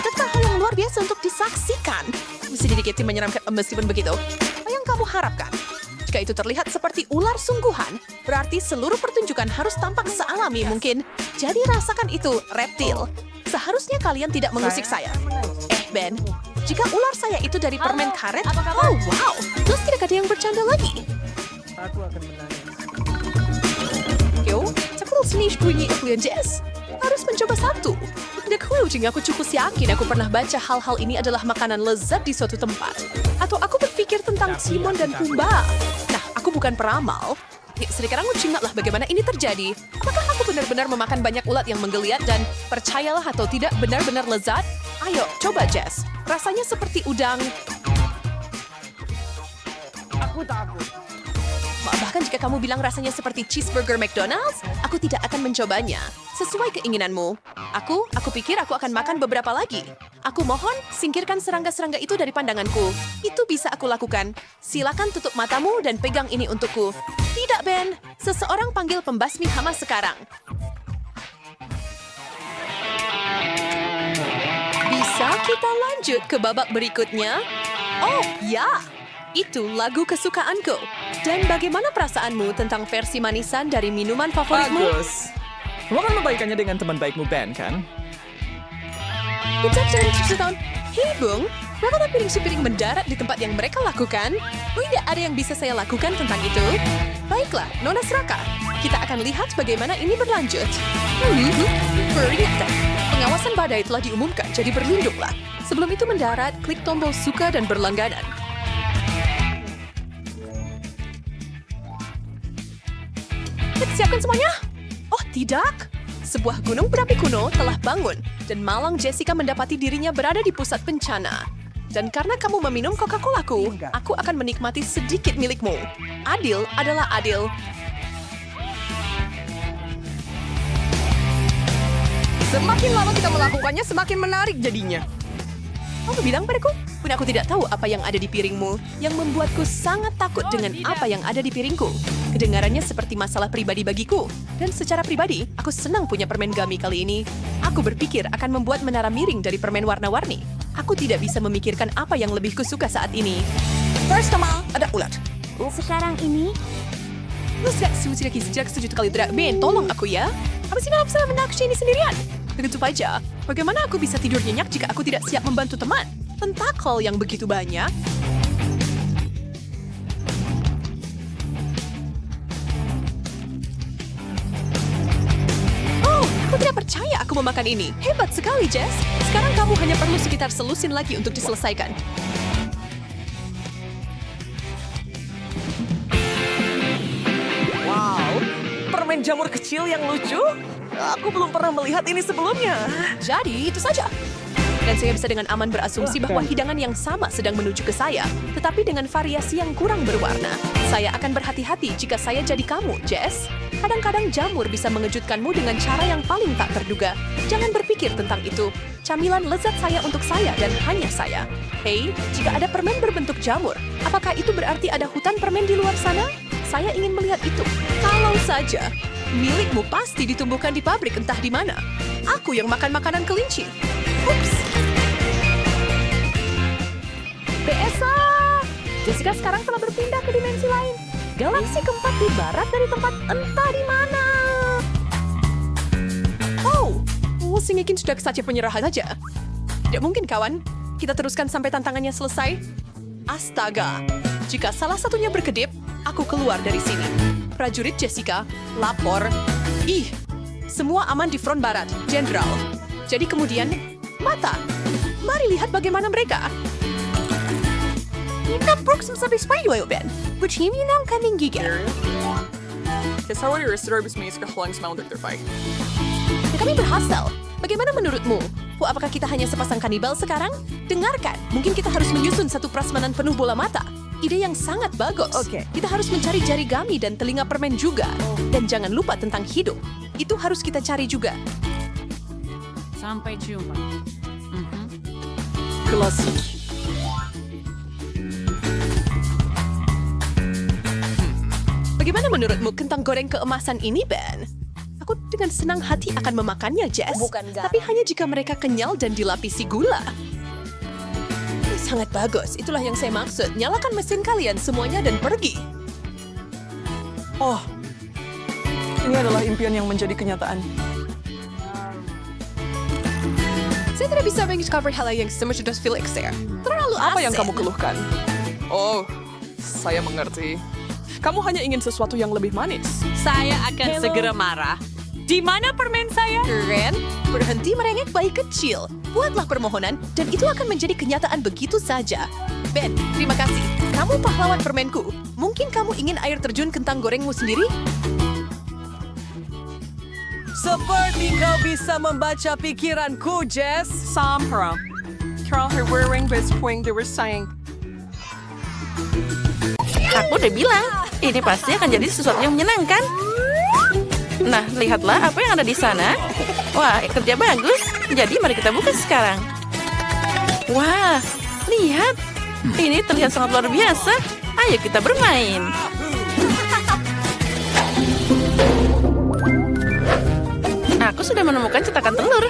K: Tetap hal yang luar biasa untuk disaksikan. Sedikit menyeramkan meskipun begitu. Apa yang kamu harapkan? Jika itu terlihat seperti ular sungguhan, berarti seluruh pertunjukan harus tampak sealami mungkin. Jadi rasakan itu, reptil. Seharusnya kalian tidak mengusik saya. Ben, jika ular saya itu dari permen karet, oh wow, terus tidak ada yang bercanda lagi.
M: Aku akan menangis.
K: Yo, cakul sinish bunyi Evelyn Jess. Harus mencoba satu. Tidak clue, aku cukup yakin aku pernah baca hal-hal ini adalah makanan lezat di suatu tempat. Atau aku berpikir tentang Timon dan Pumbaa. Nah, aku bukan peramal. Sekarang ingatlah bagaimana ini terjadi. Apakah aku benar-benar memakan banyak ulat yang menggeliat dan percayalah atau tidak benar-benar lezat? Ayo, coba Jess. Rasanya seperti udang.
M: Aku takut.
K: Bahkan jika kamu bilang rasanya seperti cheeseburger McDonald's, aku tidak akan mencobanya. Sesuai keinginanmu. Aku pikir aku akan makan beberapa lagi. Aku mohon, singkirkan serangga-serangga itu dari pandanganku. Itu bisa aku lakukan. Silakan tutup matamu dan pegang ini untukku. Tidak, Ben. Seseorang panggil pembasmi hama sekarang. Bisa kita lanjut ke babak berikutnya? Oh, ya. Itu lagu kesukaanku. Dan bagaimana perasaanmu tentang versi manisan dari minuman favoritmu?
J: Bagus. Kamu akan membaikannya dengan teman baikmu Ben, kan?
K: Kita jangan tahun. Hei, Bung. Mengapa piring-piring mendarat di tempat yang mereka lakukan? Tidak ada yang bisa saya lakukan tentang itu. Baiklah, Nona Seraka. Kita akan lihat bagaimana ini berlanjut. Peringatan. Pengawasan badai telah diumumkan, jadi berlindunglah. Sebelum itu mendarat, klik tombol suka dan berlangganan. Siapkan semuanya? Oh, tidak. Sebuah gunung berapi kuno telah bangun dan malang Jessica mendapati dirinya berada di pusat bencana. Dan karena kamu meminum Coca-Colaku, aku akan menikmati sedikit milikmu. Adil adalah adil.
N: Semakin lama kita melakukannya, semakin menarik jadinya.
K: Kamu bilang padaku, pun aku tidak tahu apa yang ada di piringmu, yang membuatku sangat takut dengan apa yang ada di piringku. Kedengarannya seperti masalah pribadi bagiku. Dan secara pribadi, aku senang punya permen gummy kali ini. Aku berpikir akan membuat menara miring dari permen warna-warni. Aku tidak bisa memikirkan apa yang lebih kusuka saat ini.
G: First of all, ada ulat.
B: Sekarang ini,
K: Lu tidak setuju kali tidak. Ben, tolong aku ya. Apa sih kalau saya menakshi ini sendirian? Begitu saja. Bagaimana aku bisa tidur nyenyak jika aku tidak siap membantu teman? Tentakel yang begitu banyak. Aku tidak percaya aku memakan ini. Hebat sekali, Jess. Sekarang kamu hanya perlu sekitar selusin lagi untuk diselesaikan.
I: Wow, permen jamur kecil yang lucu. Aku belum pernah melihat ini sebelumnya.
K: Jadi, itu saja. Dan saya bisa dengan aman berasumsi bahwa hidangan yang sama sedang menuju ke saya, tetapi dengan variasi yang kurang berwarna. Saya akan berhati-hati jika saya jadi kamu, Jess. Kadang-kadang jamur bisa mengejutkanmu dengan cara yang paling tak terduga. Jangan berpikir tentang itu. Camilan lezat saya untuk saya dan hanya saya. Hei, jika ada permen berbentuk jamur, apakah itu berarti ada hutan permen di luar sana? Saya ingin melihat itu. Kalau saja, milikmu pasti ditumbuhkan di pabrik entah di mana. Aku yang makan makanan kelinci. Ups. Besa! Jessica sekarang telah berpindah ke dimensi lain. Galaksi keempat di barat dari tempat entah di mana. Oh, si Mikin sudah saja penyerahan saja. Tidak mungkin, kawan. Kita teruskan sampai tantangannya selesai. Astaga. Jika salah satunya berkedip, aku keluar dari sini. Prajurit Jessica, lapor. Ih, semua aman di front barat, Jenderal. Jadi kemudian, mata. Mari lihat bagaimana mereka. Nampuk sampai spider Ben. Bercimi nang kaming gigil.
H: Kesawan Aristobulus Mace kehilangan semangat untuk terbaik.
K: Kami berhasil. Bagaimana menurutmu? Apakah kita hanya sepasang kanibal sekarang? Dengarkan, mungkin kita harus menyusun satu prasmanan penuh bola mata. Ide yang sangat bagus. Kita harus mencari jarigami dan telinga permen juga. Dan jangan lupa tentang hidup. Itu harus kita cari juga.
L: Sampai jumpa.
H: Klasik.
K: Bagaimana menurutmu kentang goreng keemasan ini, Ben? Aku dengan senang hati akan memakannya, Jess.
B: Bukan garam.
K: Tapi hanya jika mereka kenyal dan dilapisi gula. Sangat bagus, itulah yang saya maksud. Nyalakan mesin kalian semuanya dan pergi.
H: Oh, ini adalah impian yang menjadi kenyataan.
K: Saya tidak bisa mendiscover hal yang semudah Felix ya. Terlalu
H: Apa yang
K: asin.
H: kamu keluhkan? Oh, saya mengerti. Kamu hanya ingin sesuatu yang lebih manis.
L: Saya akan segera marah. Di mana permen saya?
K: Ren, berhenti merengek bayi kecil. Buatlah permohonan dan itu akan menjadi kenyataan begitu saja. Ben, terima kasih. Kamu pahlawan permenku. Mungkin kamu ingin air terjun kentang gorengmu sendiri?
I: Seperti kau bisa membaca pikiranku, Jess.
L: Somehow. Carol her wearing best point they were saying.
P: Aku udah bilang, ini pasti akan jadi sesuatu yang menyenangkan. Nah, lihatlah apa yang ada di sana. Wah, kerja bagus. Jadi mari kita buka sekarang. Wah, lihat. Ini terlihat sangat luar biasa. Ayo kita bermain. Aku sudah menemukan cetakan telur.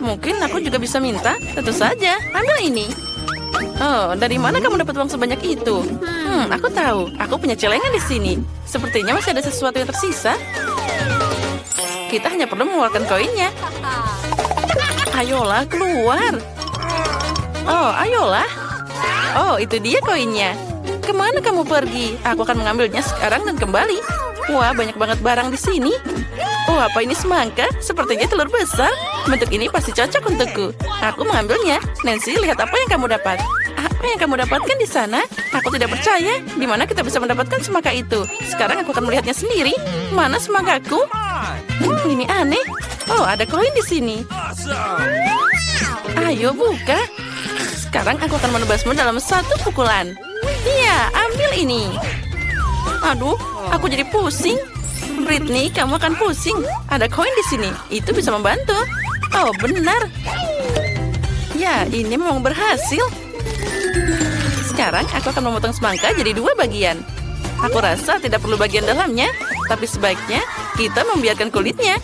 P: Mungkin aku juga bisa minta. Tentu saja, ambil ini. Oh, dari mana kamu dapat uang sebanyak itu? Aku tahu. Aku punya celengan di sini. Sepertinya masih ada sesuatu yang tersisa. Kita hanya perlu mengeluarkan koinnya. Ayolah, keluar. Oh, ayolah. Oh, itu dia koinnya. Kemana kamu pergi? Aku akan mengambilnya sekarang dan kembali. Wah, banyak banget barang di sini. Oh, apa ini semangka? Sepertinya telur besar. Bentuk ini pasti cocok untukku. Aku mengambilnya. Nancy, lihat apa yang kamu dapat. Apa yang kamu dapatkan di sana? Aku tidak percaya. Di mana kita bisa mendapatkan semangka itu? Sekarang aku akan melihatnya sendiri. Mana semangkaku? Ini aneh. Oh, ada koin di sini. Ayo buka. Sekarang aku akan menebasmu dalam satu pukulan. Iya, ambil ini. Aduh, aku jadi pusing. Britney, kamu akan pusing. Ada koin di sini. Itu bisa membantu. Oh, benar. Ya, ini memang berhasil. Sekarang aku akan memotong semangka jadi 2 bagian. Aku rasa tidak perlu bagian dalamnya, tapi sebaiknya kita membiarkan kulitnya.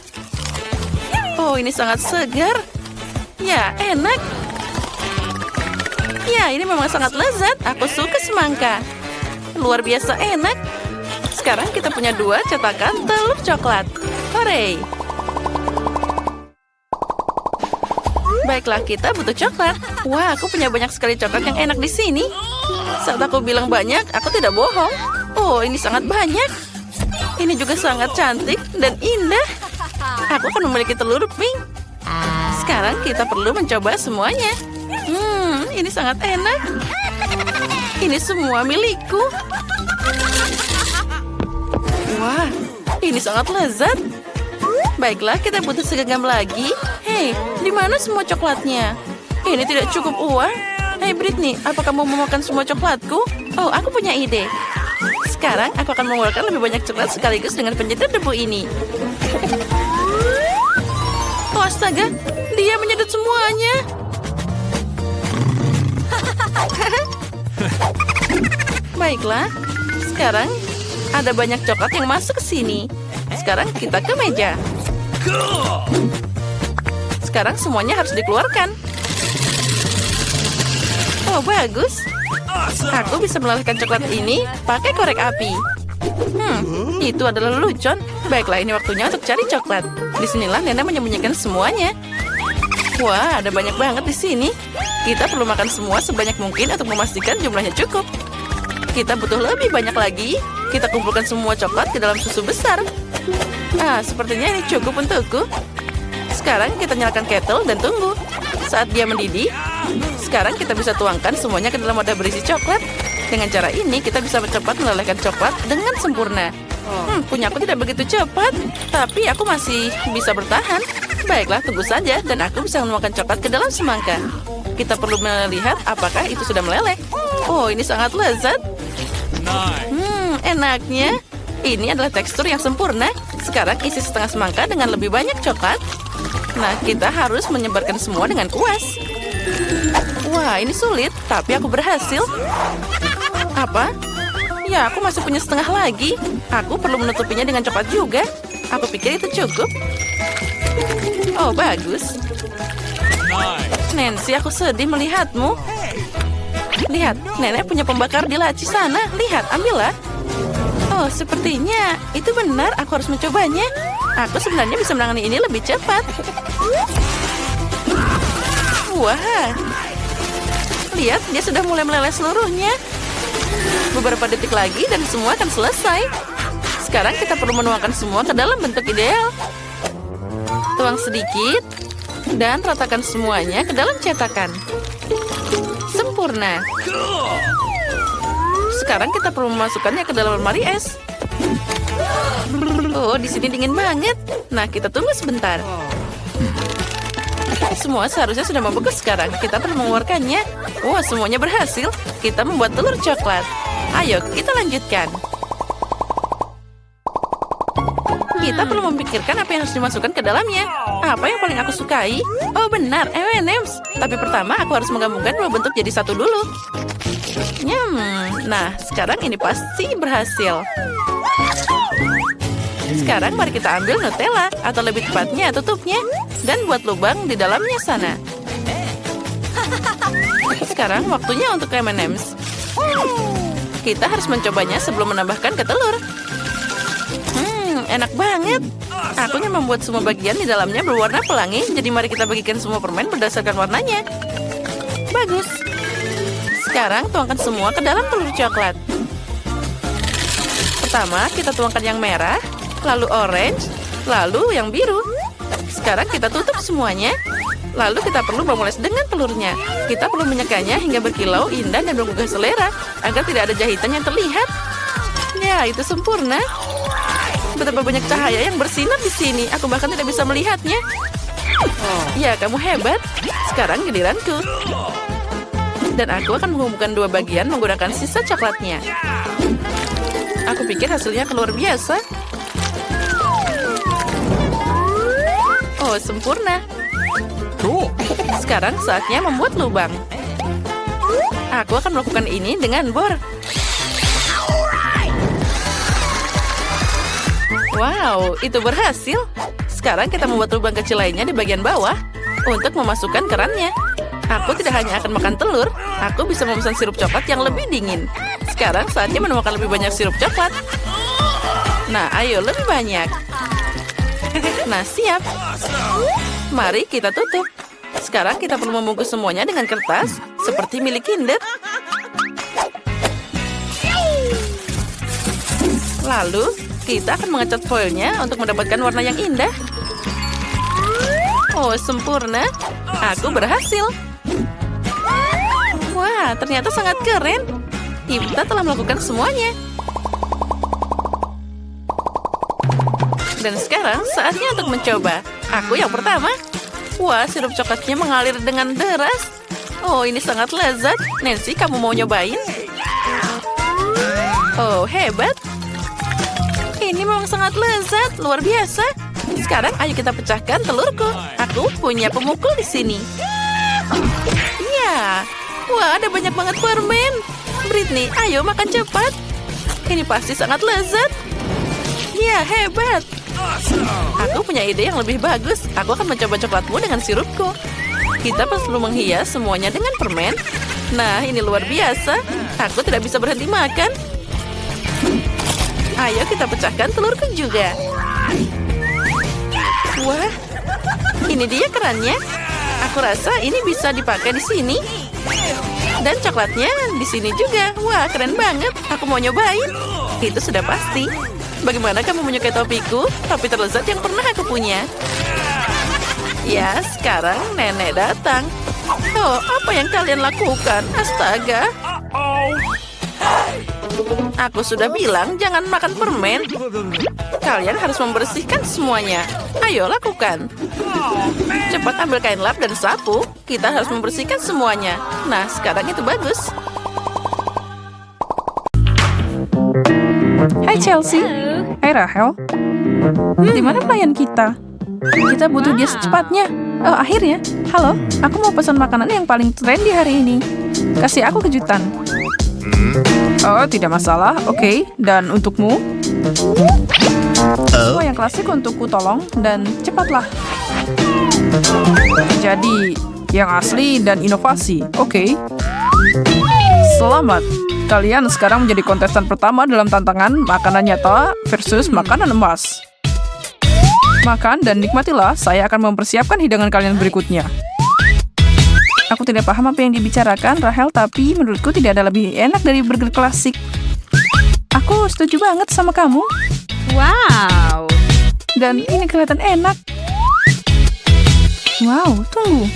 P: Oh, ini sangat segar. Ya, enak. Ya, ini memang sangat lezat. Aku suka semangka. Luar biasa enak. Sekarang kita punya 2 cetakan telur coklat. Hore! Baiklah, kita butuh coklat. Wah, aku punya banyak sekali coklat yang enak di sini. Saat aku bilang banyak, aku tidak bohong. Oh, ini sangat banyak. Ini juga sangat cantik dan indah. Aku akan memiliki telur pink. Sekarang kita perlu mencoba semuanya. Ini sangat enak. Ini semua milikku. Wah, ini sangat lezat. Baiklah, kita butuh segenggam lagi. Hei, di mana semua coklatnya? Ini tidak cukup uang. Hei Britney, apa kamu mau makan semua coklatku? Oh, aku punya ide. Sekarang aku akan mengeluarkan lebih banyak coklat sekaligus dengan penyedot debu ini. Oh, astaga, dia menyedot semuanya. Baiklah, sekarang ada banyak coklat yang masuk ke sini. Sekarang kita ke meja. Sekarang semuanya harus dikeluarkan. Oh, bagus. Aku bisa melelehkan coklat ini pakai korek api. Itu adalah lelucon. Baiklah, ini waktunya untuk cari coklat. Disinilah Nenek menyembunyikan semuanya. Wah, ada banyak banget di sini. Kita perlu makan semua sebanyak mungkin untuk memastikan jumlahnya cukup. Kita butuh lebih banyak lagi. Kita kumpulkan semua coklat ke dalam susu besar. Sepertinya ini cukup untukku. Sekarang kita nyalakan kettle dan tunggu. Saat dia mendidih, sekarang kita bisa tuangkan semuanya ke dalam wadah berisi coklat. Dengan cara ini, kita bisa cepat melelehkan coklat dengan sempurna. Punya aku tidak begitu cepat, tapi aku masih bisa bertahan. Baiklah, tunggu saja, dan aku bisa menuangkan coklat ke dalam semangka. Kita perlu melihat apakah itu sudah meleleh. Oh, ini sangat lezat. Enaknya. Ini adalah tekstur yang sempurna. Sekarang isi setengah semangka dengan lebih banyak coklat. Nah, kita harus menyebarkan semua dengan kuas. Wah, ini sulit, tapi aku berhasil. Apa? Ya, aku masih punya setengah lagi. Aku perlu menutupinya dengan coklat juga. Aku pikir itu cukup. Oh, bagus. Nancy, aku sedih melihatmu. Lihat, Nenek punya pembakar di laci sana. Lihat, ambillah. Oh, sepertinya itu benar. Aku harus mencobanya. Aku sebenarnya bisa menangani ini lebih cepat. Wah. Lihat, dia sudah mulai meleleh seluruhnya. Beberapa detik lagi dan semua akan selesai. Sekarang kita perlu menuangkan semua ke dalam bentuk ideal. Tuang sedikit dan ratakan semuanya ke dalam cetakan. Sempurna. Sekarang kita perlu memasukkannya ke dalam lemari es. Oh, di sini dingin banget. Nah, kita tunggu sebentar. Semua seharusnya sudah membeku sekarang. Kita perlu mengeluarkannya. Wah, semuanya berhasil. Kita membuat telur coklat. Ayo, kita lanjutkan. Kita perlu memikirkan apa yang harus dimasukkan ke dalamnya. Apa yang paling aku sukai? Oh, benar, M&M's. Tapi pertama, aku harus menggabungkan dua bentuk jadi satu dulu. Nah, sekarang ini pasti berhasil. Sekarang mari kita ambil Nutella, atau lebih tepatnya tutupnya, dan buat lubang di dalamnya sana. Sekarang waktunya untuk M&M's. Kita harus mencobanya sebelum menambahkan ke telur. Enak banget. Aku hanya membuat semua bagian di dalamnya berwarna pelangi, jadi mari kita bagikan semua permen berdasarkan warnanya. Bagus. Sekarang tuangkan semua ke dalam telur coklat. Pertama, kita tuangkan yang merah, lalu orange, lalu yang biru. Sekarang kita tutup semuanya. Lalu kita perlu memoles dengan telurnya. Kita perlu menyekannya hingga berkilau, indah, dan menggugah selera, agar tidak ada jahitan yang terlihat. Ya, itu sempurna. Betapa banyak cahaya yang bersinar di sini. Aku bahkan tidak bisa melihatnya. Ya, kamu hebat. Sekarang giliranku. Dan aku akan menghubungkan dua bagian menggunakan sisa coklatnya. Aku pikir hasilnya keluar biasa. Oh, sempurna. Sekarang saatnya membuat lubang. Aku akan melakukan ini dengan bor. Wow, itu berhasil. Sekarang kita membuat lubang kecil lainnya di bagian bawah untuk memasukkan kerannya. Aku tidak hanya akan makan telur, aku bisa memesan sirup coklat yang lebih dingin. Sekarang saatnya menemukan lebih banyak sirup coklat. Nah, ayo lebih banyak. Nah, siap. Mari kita tutup. Sekarang kita perlu membungkus semuanya dengan kertas, seperti milik Kinder. Lalu, kita akan mengecat foilnya untuk mendapatkan warna yang indah. Oh, sempurna. Aku berhasil. Wah, ternyata sangat keren. Kita telah melakukan semuanya. Dan sekarang saatnya untuk mencoba. Aku yang pertama. Wah, sirup coklatnya mengalir dengan deras. Oh, ini sangat lezat. Nancy, kamu mau nyobain? Oh, hebat. Ini memang sangat lezat, luar biasa. Sekarang ayo kita pecahkan telurku. Aku punya pemukul di sini. Ya, wah ada banyak banget permen. Britney, ayo makan cepat. Ini pasti sangat lezat. Ya, hebat. Aku punya ide yang lebih bagus. Aku akan mencoba coklatmu dengan sirupku. Kita perlu menghias semuanya dengan permen. Nah, ini luar biasa. Aku tidak bisa berhenti makan. Ayo kita pecahkan telurku juga. Wah, ini dia kerannya. Aku rasa ini bisa dipakai di sini. Dan coklatnya di sini juga. Wah, keren banget. Aku mau nyobain. Itu sudah pasti. Bagaimana kamu menyukai topiku? Topi terlezat yang pernah aku punya. Ya, sekarang nenek datang. Oh, apa yang kalian lakukan? Astaga. Aku sudah bilang jangan makan permen. Kalian harus membersihkan semuanya. Ayo lakukan. Cepat ambil kain lap dan sapu. Kita harus membersihkan semuanya. Nah, sekarang itu bagus.
N: Hai Chelsea. Hai Rahel. Di mana pelayan kita? Kita butuh dia secepatnya. Oh, akhirnya. Halo, aku mau pesan makanan yang paling trendy hari ini. Kasih aku kejutan. Oh, tidak masalah. Oke, dan untukmu? Semua yang klasik untukku, tolong. Dan cepatlah. Jadi, yang asli dan inovasi. Oke. Selamat. Kalian sekarang menjadi kontestan pertama dalam tantangan makanan nyata versus makanan emas. Makan dan nikmatilah, saya akan mempersiapkan hidangan kalian berikutnya. Aku tidak paham apa yang dibicarakan, Rahel, tapi menurutku tidak ada lebih enak dari burger klasik. Aku setuju banget sama kamu. Wow. Dan ini kelihatan enak. Wow, tunggu.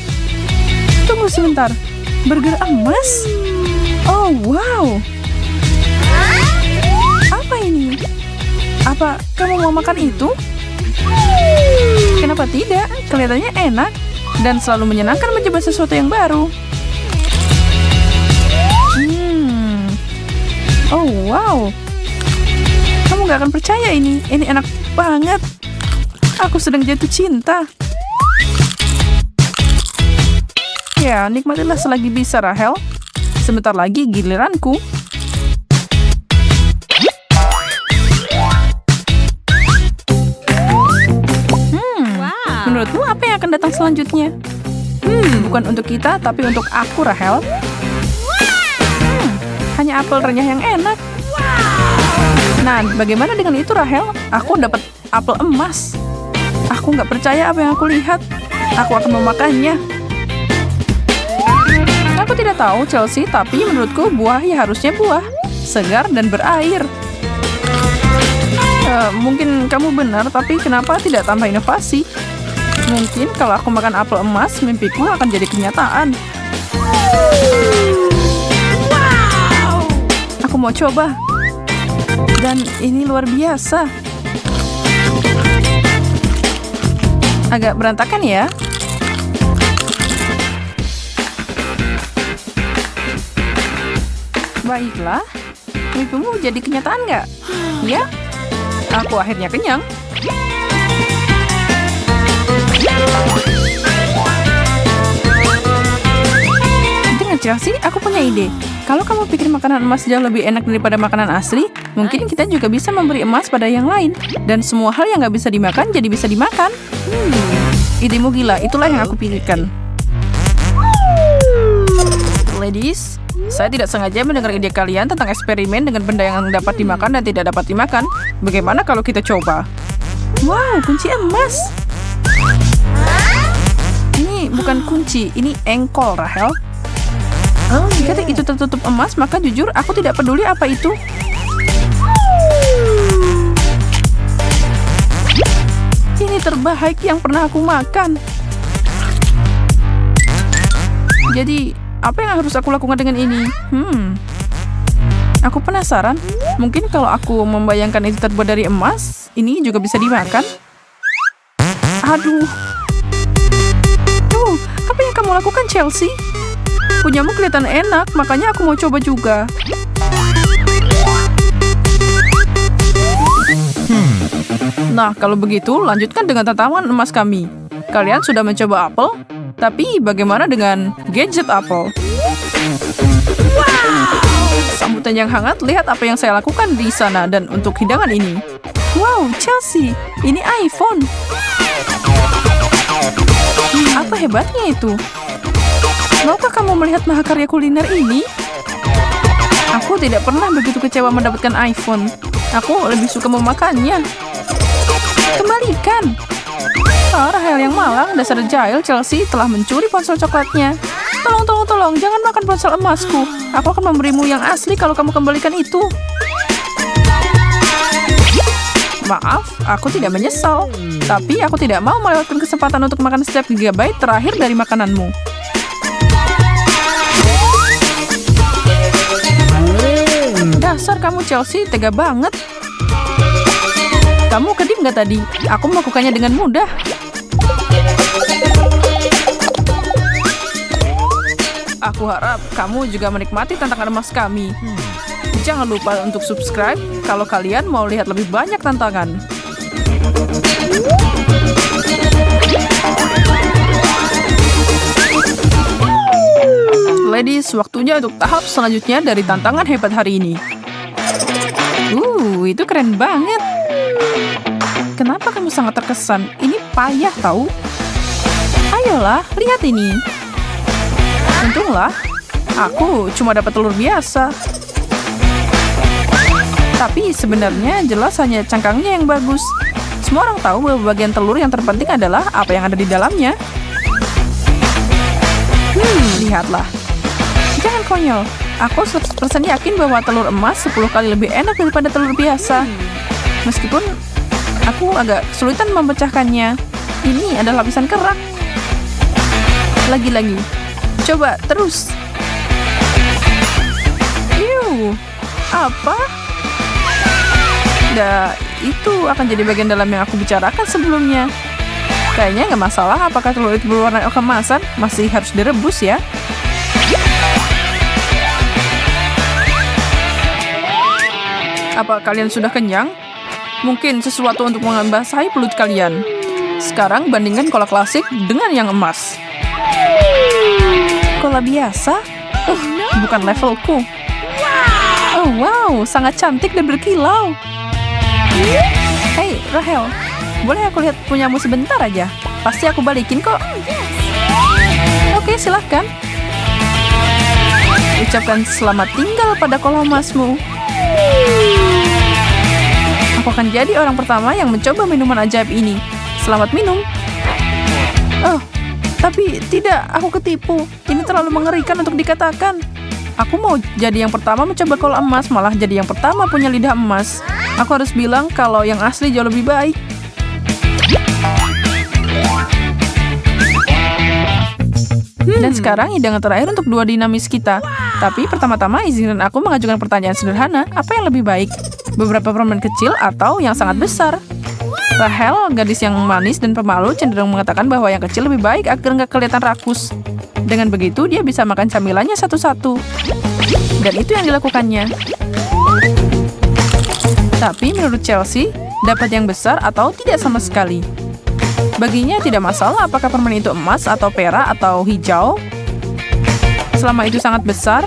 N: Tunggu sebentar. Burger emas? Oh, wow. Apa ini? Apa kamu mau makan itu? Kenapa tidak? Kelihatannya enak dan selalu menyenangkan mencoba sesuatu yang baru. Oh, wow. Kamu gak akan percaya ini. Ini enak banget. Aku sedang jatuh cinta. Ya, nikmatilah selagi bisa, Rahel. Sebentar lagi giliranku. Menurutmu apa yang akan datang selanjutnya? Bukan untuk kita, tapi untuk aku, Rahel. Hanya apel renyah yang enak. Nah, bagaimana dengan itu, Rahel? Aku dapat apel emas. Aku nggak percaya apa yang aku lihat. Aku akan memakannya. Aku tidak tahu, Chelsea, tapi menurutku buah ya harusnya buah. Segar dan berair. Mungkin kamu benar, tapi kenapa tidak tambah inovasi? Mungkin kalau aku makan apel emas, mimpiku akan jadi kenyataan. Wow! Aku mau coba. Dan ini luar biasa. Agak berantakan ya. Baiklah. Mimpimu jadi kenyataan nggak? Ya? Aku akhirnya kenyang. Dengan Chelsea, aku punya ide. Kalau kamu pikir makanan emas jauh lebih enak daripada makanan asli, mungkin kita juga bisa memberi emas pada yang lain. Dan semua hal yang nggak bisa dimakan, jadi bisa dimakan. Idemu gila, itulah yang aku pikirkan. Ladies, saya tidak sengaja mendengar ide kalian tentang eksperimen dengan benda yang dapat dimakan dan tidak dapat dimakan. Bagaimana kalau kita coba? Wow, kunci emas. Ini bukan kunci, ini engkol, Rahel. Jika itu tertutup emas, maka jujur aku tidak peduli apa itu. Ini terbaik yang pernah aku makan. Jadi, apa yang harus aku lakukan dengan ini? Aku penasaran. Mungkin kalau aku membayangkan itu terbuat dari emas, ini juga bisa dimakan. Aduh. Apa yang kamu lakukan, Chelsea? Punyamu kelihatan enak, makanya aku mau coba juga. Nah, kalau begitu, lanjutkan dengan tantangan emas kami. Kalian sudah mencoba apel? Tapi bagaimana dengan gadget apel? Sambutan yang hangat, lihat apa yang saya lakukan di sana. Dan untuk hidangan ini. Wow, Chelsea, ini iPhone. Apa hebatnya itu? Maukah kamu melihat mahakarya kuliner ini? Aku tidak pernah begitu kecewa mendapatkan iPhone. Aku lebih suka memakannya. Kembalikan. Oh, Rahel yang malang, dasar jahil. Chelsea telah mencuri ponsel coklatnya. Tolong, jangan makan ponsel emasku. Aku akan memberimu yang asli kalau kamu kembalikan itu. Maaf, aku tidak menyesal. Tapi aku tidak mau melewatkan kesempatan untuk makan setiap gigabyte terakhir dari makananmu. Dasar kamu Chelsea, tega banget. Kamu kedip nggak tadi? Aku melakukannya dengan mudah. Aku harap kamu juga menikmati tantangan emas kami. Jangan lupa untuk subscribe kalau kalian mau lihat lebih banyak tantangan. Ladies, waktunya untuk tahap selanjutnya dari tantangan hebat hari ini. Itu keren banget. Kenapa kamu sangat terkesan? Ini payah tahu. Ayolah, lihat ini. Untunglah, aku cuma dapat telur biasa. Tapi sebenarnya jelas hanya cangkangnya yang bagus. Semua orang tahu bahwa bagian telur yang terpenting adalah apa yang ada di dalamnya. Lihatlah. Jangan konyol. Aku 100% yakin bahwa telur emas 10 kali lebih enak daripada telur biasa. Meskipun aku agak kesulitan memecahkannya. Ini adalah lapisan kerak. Lagi-lagi. Coba terus. Apa? Itu akan jadi bagian dalam yang aku bicarakan sebelumnya. Kayaknya nggak masalah apakah telur itu berwarna keemasan, masih harus direbus ya. Apa kalian sudah kenyang? Mungkin sesuatu untuk membasahi pelut kalian. Sekarang bandingkan cola klasik dengan yang emas. Cola biasa? Bukan levelku. Oh wow, sangat cantik dan berkilau. Hey, Rahel, boleh aku lihat punyamu sebentar aja? Pasti aku balikin kok. Oke, silahkan. Ucapkan selamat tinggal pada kolam emasmu. Aku akan jadi orang pertama yang mencoba minuman ajaib ini. Selamat minum. Oh, tapi tidak, aku ketipu. Ini terlalu mengerikan untuk dikatakan. Aku mau jadi yang pertama mencoba kola emas, malah jadi yang pertama punya lidah emas. Aku harus bilang kalau yang asli jauh lebih baik. Dan sekarang hidangan terakhir untuk dua dinamis kita. Tapi pertama-tama izinkan aku mengajukan pertanyaan sederhana. Apa yang lebih baik? Beberapa permen kecil atau yang sangat besar? Rahel, gadis yang manis dan pemalu, cenderung mengatakan bahwa yang kecil lebih baik agar nggak kelihatan rakus. Dengan begitu, dia bisa makan camilannya satu-satu. Dan itu yang dilakukannya. Tapi menurut Chelsea, dapat yang besar atau tidak sama sekali. Baginya tidak masalah apakah permen itu emas atau perak atau hijau. Selama itu sangat besar.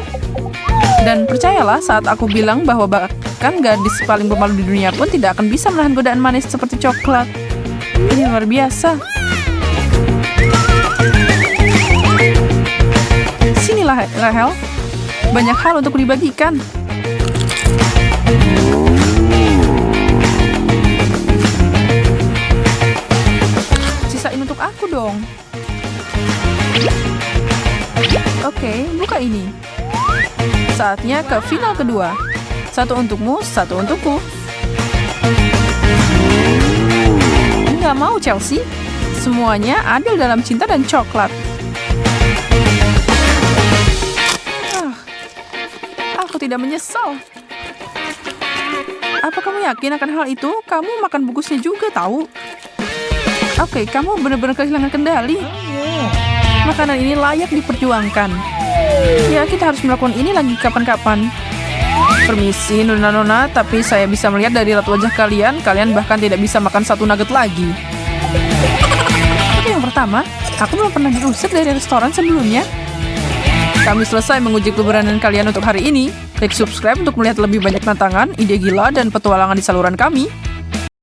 N: Dan percayalah saat aku bilang bahwa bahkan gadis paling pemalu di dunia pun tidak akan bisa menahan godaan manis seperti coklat. Ini luar biasa. Sinilah, Rahel. Banyak hal untuk dibagikan. Sisain untuk aku dong. Oke, buka ini. Saatnya ke final kedua. Satu untukmu, satu untukku. Nggak mau, Chelsea. Semuanya adil dalam cinta dan coklat. Aku tidak menyesal. Apa kamu yakin akan hal itu? Kamu makan bungkusnya juga, tahu? Oke, kamu benar-benar kehilangan kendali. Makanan ini layak diperjuangkan. Ya, kita harus melakukan ini lagi kapan-kapan. Permisi, nona-nona, tapi saya bisa melihat dari raut wajah kalian, kalian bahkan tidak bisa makan satu nugget lagi. Tapi yang pertama, aku belum pernah diusir dari restoran sebelumnya. Kami selesai menguji keberanian kalian untuk hari ini. Klik subscribe untuk melihat lebih banyak tantangan, ide gila, dan petualangan di saluran kami.